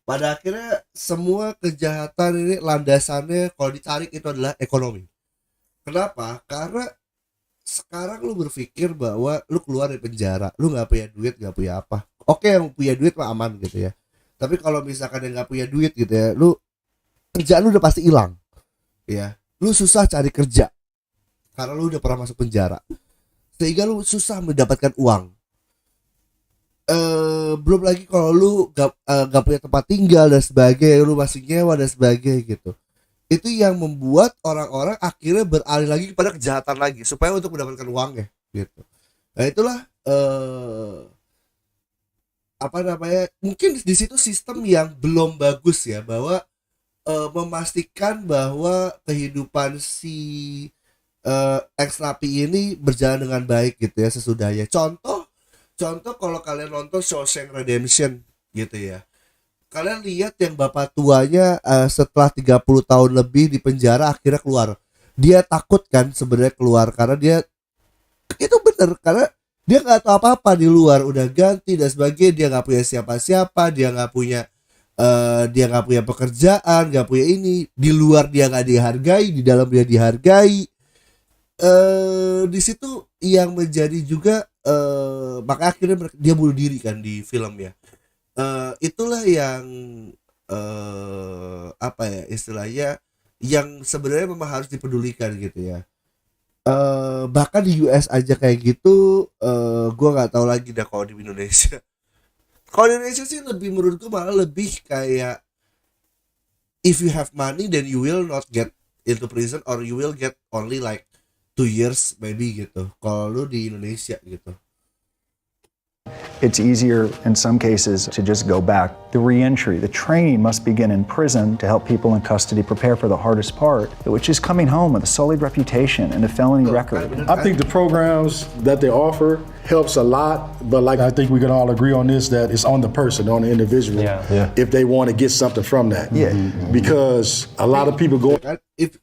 Pada akhirnya semua kejahatan ini landasannya kalau ditarik itu adalah ekonomi. Kenapa? Karena sekarang lu berpikir bahwa lu keluar dari penjara, lu nggak punya duit, nggak punya apa. Oke, yang punya duit mah aman gitu ya. Tapi kalau misalkan yang nggak punya duit gitu ya, lu kerjaan lu udah pasti hilang. Ya, lu susah cari kerja karena lu udah pernah masuk penjara. Sehingga lu susah mendapatkan uang. Belum lagi kalau lu gak punya tempat tinggal dan sebagainya, lu masih nyewa dan sebagainya gitu. Itu yang membuat orang-orang akhirnya beralih lagi kepada kejahatan lagi supaya untuk mendapatkan uangnya gitu. Nah itulah apa namanya, mungkin di situ sistem yang belum bagus ya, bahwa memastikan bahwa kehidupan si ex-napi ini berjalan dengan baik gitu ya sesudahnya. Contoh kalau kalian nonton Shawshank Redemption gitu ya, kalian lihat yang bapak tuanya setelah 30 tahun lebih di penjara akhirnya keluar. Dia takut kan sebenarnya keluar karena dia itu bener, karena Dia nggak tahu apa-apa di luar, udah ganti dan sebagainya. Dia nggak punya siapa-siapa, dia nggak punya pekerjaan, nggak punya ini. Di luar dia nggak dihargai, di dalam dia dihargai. Di situ yang menjadi juga maka akhirnya dia bunuh diri kan di film ya. Itulah yang apa ya istilahnya, yang sebenarnya memang harus dipedulikan gitu ya. Bahkan di US aja kayak gitu, gue nggak tahu lagi dah kalau di Indonesia. Kalau di Indonesia sih lebih, menurutku malah lebih kayak if you have money then you will not get into prison, or you will get only like 2 years maybe gitu. Kalau lu di Indonesia gitu. It's easier in some cases to just go back. The re-entry, the training must begin in prison to help people in custody prepare for the hardest part, which is coming home with a sullied reputation and a felony record. I think the programs that they offer helps a lot, but like I think we can all agree on this, that it's on the person, on the individual, if they want to get something from that. Yeah. Because a lot of people go... If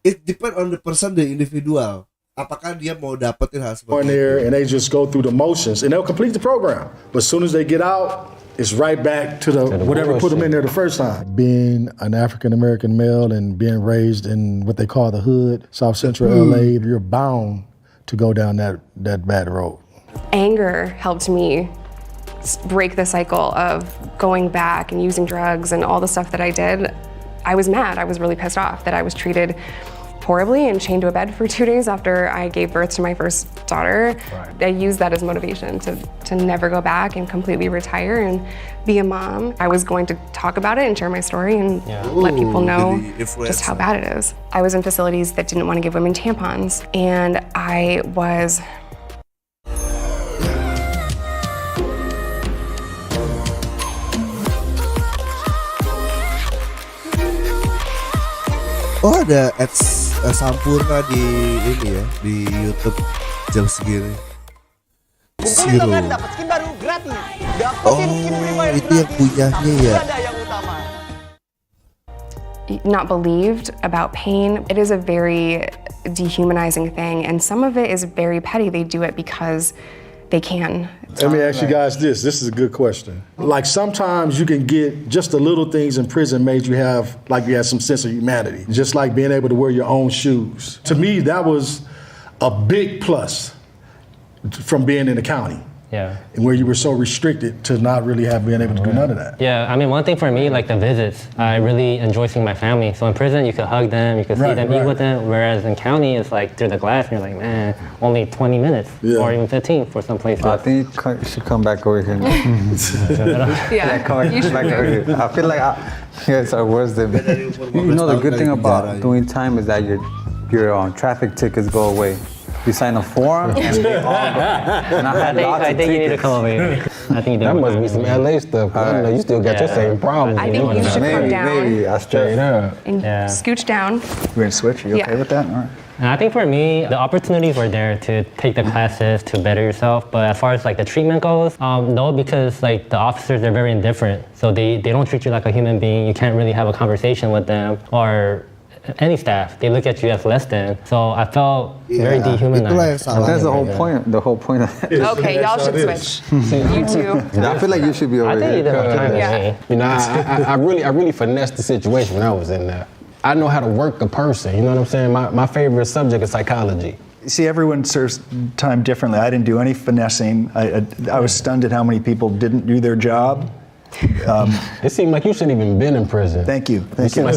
it depends on the person, the individual. Apakah dia mau dapetin hal seperti there and they just go through the motions and they'll complete the program, but as soon as they get out, it's right back to the whatever put them in there the first time. Being an African American male and being raised in what they call the hood, South Central LA, you're bound to go down that bad road. Anger helped me break the cycle of going back and using drugs and all the stuff that I did. I was mad. I was really pissed off that I was treated horribly and chained to a bed for 2 days after I gave birth to my first daughter. I used that as motivation to never go back and completely retire and be a mom. I was going to talk about it and share my story and let people know just how bad it is. I was in facilities that didn't want to give women tampons, and I was Oh, ada ads Sampurna di ini ya, di YouTube jam segini. Zero. Dapat skin baru gratis. Oh, itu yang punyanya ya. Not believed about pain. It is a very dehumanizing thing, and some of it is very petty. They do it because they can. Let me ask you guys this. This is a good question. Like sometimes you can get just the little things in prison made you have, like you had some sense of humanity. Just like being able to wear your own shoes. To me, that was a big plus from being in the county. Yeah. And where you were so restricted to not really have been able to do none of that. Yeah, I mean, one thing for me, like the visits, I really enjoy seeing my family. So in prison, you could hug them, you could see them, eat with them. Whereas in county, it's like through the glass, and you're like, man, only 20 minutes or even 15 for some places. I think you should come back over here. Come back over here. I feel like it's our worst day. You know, the good thing about doing time is that your traffic tickets go away. You sign a form and they all go. And I think you need to come over here. I think that must be some LA stuff. I know you still got your same problem. I think you should come down straight up and scooch down. We're gonna switch. Are you okay with that? All right. And I think for me, the opportunities were there to take the classes to better yourself. But as far as like the treatment goes, no, because like the officers, they're very indifferent. So they don't treat you like a human being. You can't really have a conversation with them or any staff. They look at you as less than. So I felt very dehumanized. That's the whole point. The whole point of it. Okay, y'all should switch. You two. I feel like you should be over here. You know, I really finessed the situation when I was in there. I know how to work a person. You know what I'm saying? My favorite subject is psychology. See, everyone serves time differently. I didn't do any finessing. I was stunned at how many people didn't do their job. It seemed like you shouldn't even been in prison. Thank you. It seemed like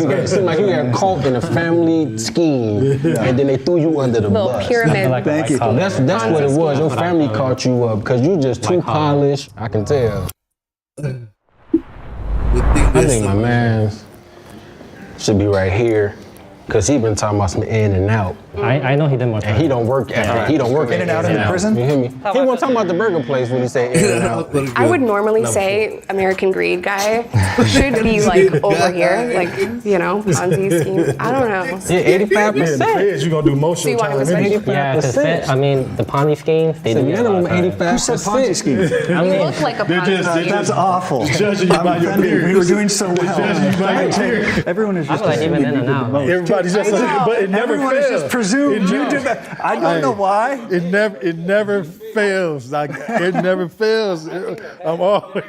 you got caught in a family scheme, and then they threw you under the bus. Pyramid. Thank you. That's what it was. Your family caught you up because you just too polished. I can tell. I think my man should be right here. Cause he been talking about some in and out. I know he did more time. And he don't work at he don't work in and out in the prison. You hear me? He wasn't talking about the burger place when he say in and out. I would normally say American Greed guy should be like over here, like, you know, Ponzi scheme. I don't know. Yeah, 85%. You're gonna do most So of you the want him time. to switch? Yeah, I mean, the Ponzi schemes, they do minimum 85%. Who said Ponzi scheme? I You mean, look like a Ponzi scheme. That's awful. Judging you by your offended. peers. We were doing so well. Judging you by your peers. Everyone is I just feel like even in and out. Everybody's just, but it never Everyone is just fails. presumed. You did that. I don't know why. It never fails. Like it never fails. I'm always.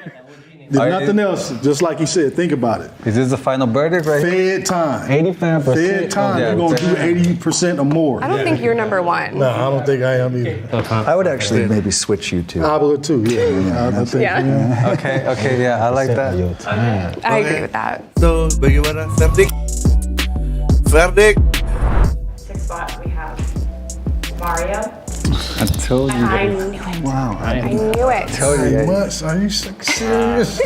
There's nothing else. Just like he said, think about it. Is this the final verdict, right? Fed time. 85%. Fed time. You're gonna do 80% or more. I don't think you're number one. No, I don't think I am either. I would actually maybe switch you two. I would too. Yeah. I think, Yeah. Okay, yeah, I like that. I agree with that. So, bagaimana? Verdict. Sixth spot, we have Mario. I told you. I knew it. Wow. I knew it. told you. Months? Are you serious?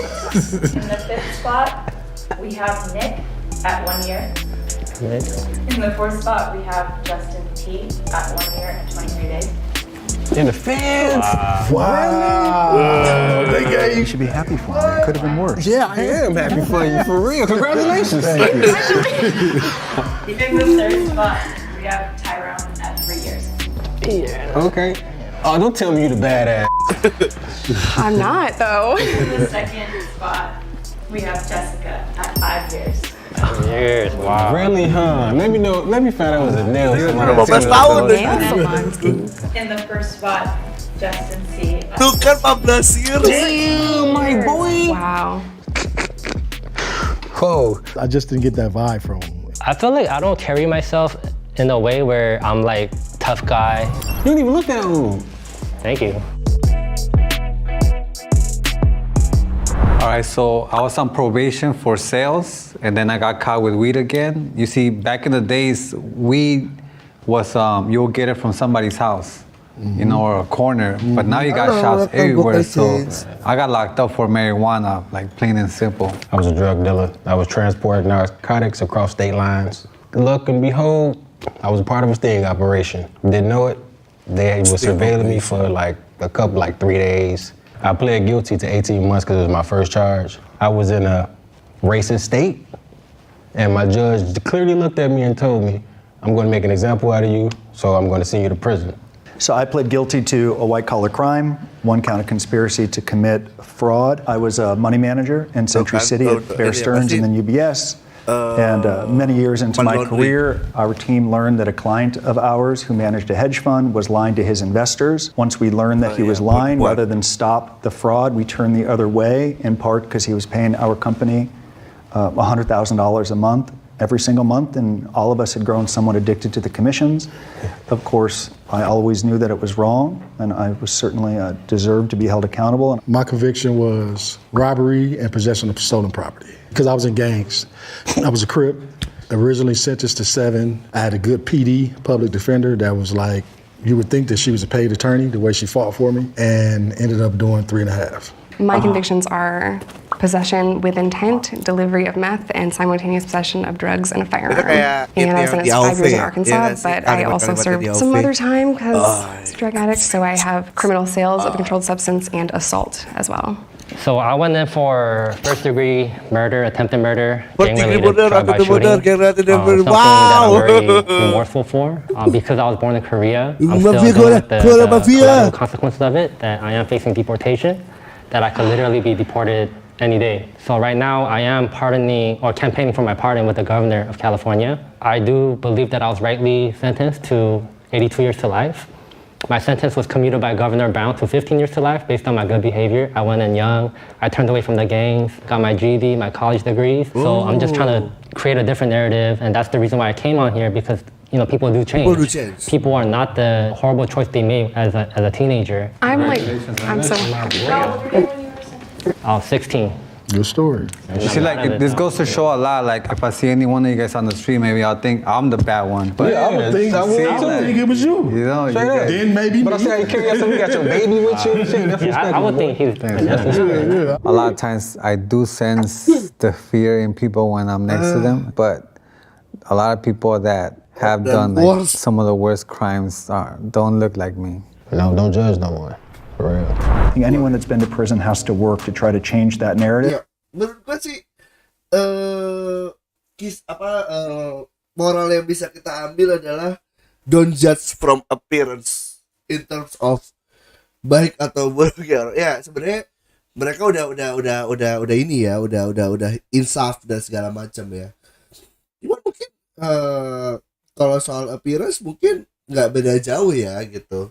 In the fifth spot, we have Nick at 1 year. In the fourth spot, we have Justin T at 1 year and 23 days. In the fence. Wow. You should be happy for me. It could have been worse. Yeah, I am happy for you. For real. Congratulations. Thank you. In the third spot, we have Tyrone at 3 years. Yeah. Okay. Oh, don't tell me you the badass. I'm not, though. In the second spot, we have Jessica at 5 years. Years, wow. Really, huh? Let me find out it was a nail. In the first spot, Justin C. Tuh kan 14 years. Damn, my boy. Wow. Whoa. I just didn't get that vibe from him. I feel like I don't carry myself in a way where I'm like tough guy. You don't even look that old. Thank you. All right, so I was on probation for sales, and then I got caught with weed again. You see, back in the days, weed was you'll get it from somebody's house, you know, or a corner. But now you got shops everywhere. So I got locked up for marijuana, like plain and simple. I was a drug dealer. I was transporting narcotics across state lines. Luck and behold, I was a part of a sting operation. Didn't know it. They were surveilling me for like 3 days. I pled guilty to 18 months because it was my first charge. I was in a racist state, and my judge clearly looked at me and told me, I'm going to make an example out of you, so I'm going to send you to prison. So I pled guilty to a white-collar crime, 1 count of conspiracy to commit fraud. I was a money manager in Century City at Bear Stearns and then UBS. And many years into my career, our team learned that a client of ours who managed a hedge fund was lying to his investors. Once we learned that he was lying, rather than stop the fraud, we turned the other way, in part because he was paying our company $100,000 a month, every single month, and all of us had grown somewhat addicted to the commissions. Of course, I always knew that it was wrong, and I was certainly deserved to be held accountable. My conviction was robbery and possession of stolen property. Because I was in gangs. I was a Crip, originally sentenced to 7. I had a good PD, public defender, that was like, you would think that she was a paid attorney, the way she fought for me, and ended up doing 3.5. My convictions are possession with intent, delivery of meth, and simultaneous possession of drugs and a firearm. And I was sentenced 5 years in Arkansas, but I also served some other time because I was a drug addict, so I have criminal sales of a controlled substance and assault as well. So I went in for first-degree murder, attempted murder, gang-related drive-by shooting. Something that I'm very remorseful for. Because I was born in Korea, I'm still dealing with the collateral consequences of it, that I am facing deportation, that I could literally be deported any day. So right now, I am pardoning or campaigning for my pardon with the governor of California. I do believe that I was rightly sentenced to 82 years to life. My sentence was commuted by Governor Brown to 15 years to life based on my good behavior. I went in young, I turned away from the gangs, got my GED, my college degrees. So I'm just trying to create a different narrative, and that's the reason why I came on here, because people do change. People are not the horrible choice they made as a teenager. I'm so happy. I was 16. Good story. You see, like, this goes to show a lot. Like, if I see any one of you guys on the street, maybe I'll think I'm the bad one. But yeah, I would think it was you. You know, then maybe. But I see how you carry yourself. You got your baby with you. I would think he's. A lot of times, I do sense the fear in people when I'm next to them. But a lot of people that have done like, some of the worst crimes don't look like me. No, don't judge no one. For real. I think anyone that's been to prison has to work to try to change that narrative. Menurut gue sih moral yang bisa kita ambil adalah don't judge from appearance in terms of baik atau buruk ya. Ya sebenarnya mereka udah ini ya, udah insaf dan segala macam ya. Cuman mungkin kalau soal appearance mungkin nggak beda jauh ya gitu.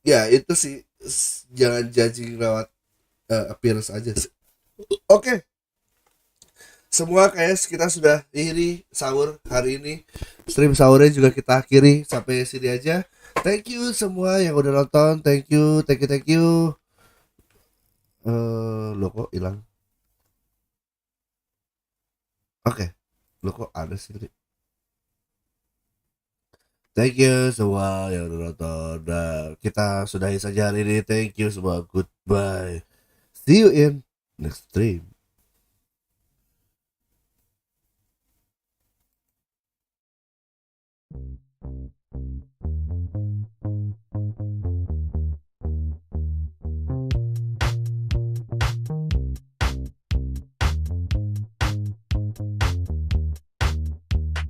Ya itu sih, jangan judging lewat appearance aja sih. Oke. Semua kayak kita sudah iri sahur hari ini. Stream sahurnya juga kita akhiri sampai sini aja. Thank you semua yang udah nonton. Thank you. Lo kok hilang? Oke. Lo kok ada sih tadi? Thank you semua yang udah nonton. Nah, kita sudahi saja hari ini. Thank you semua. Goodbye. See you in next stream.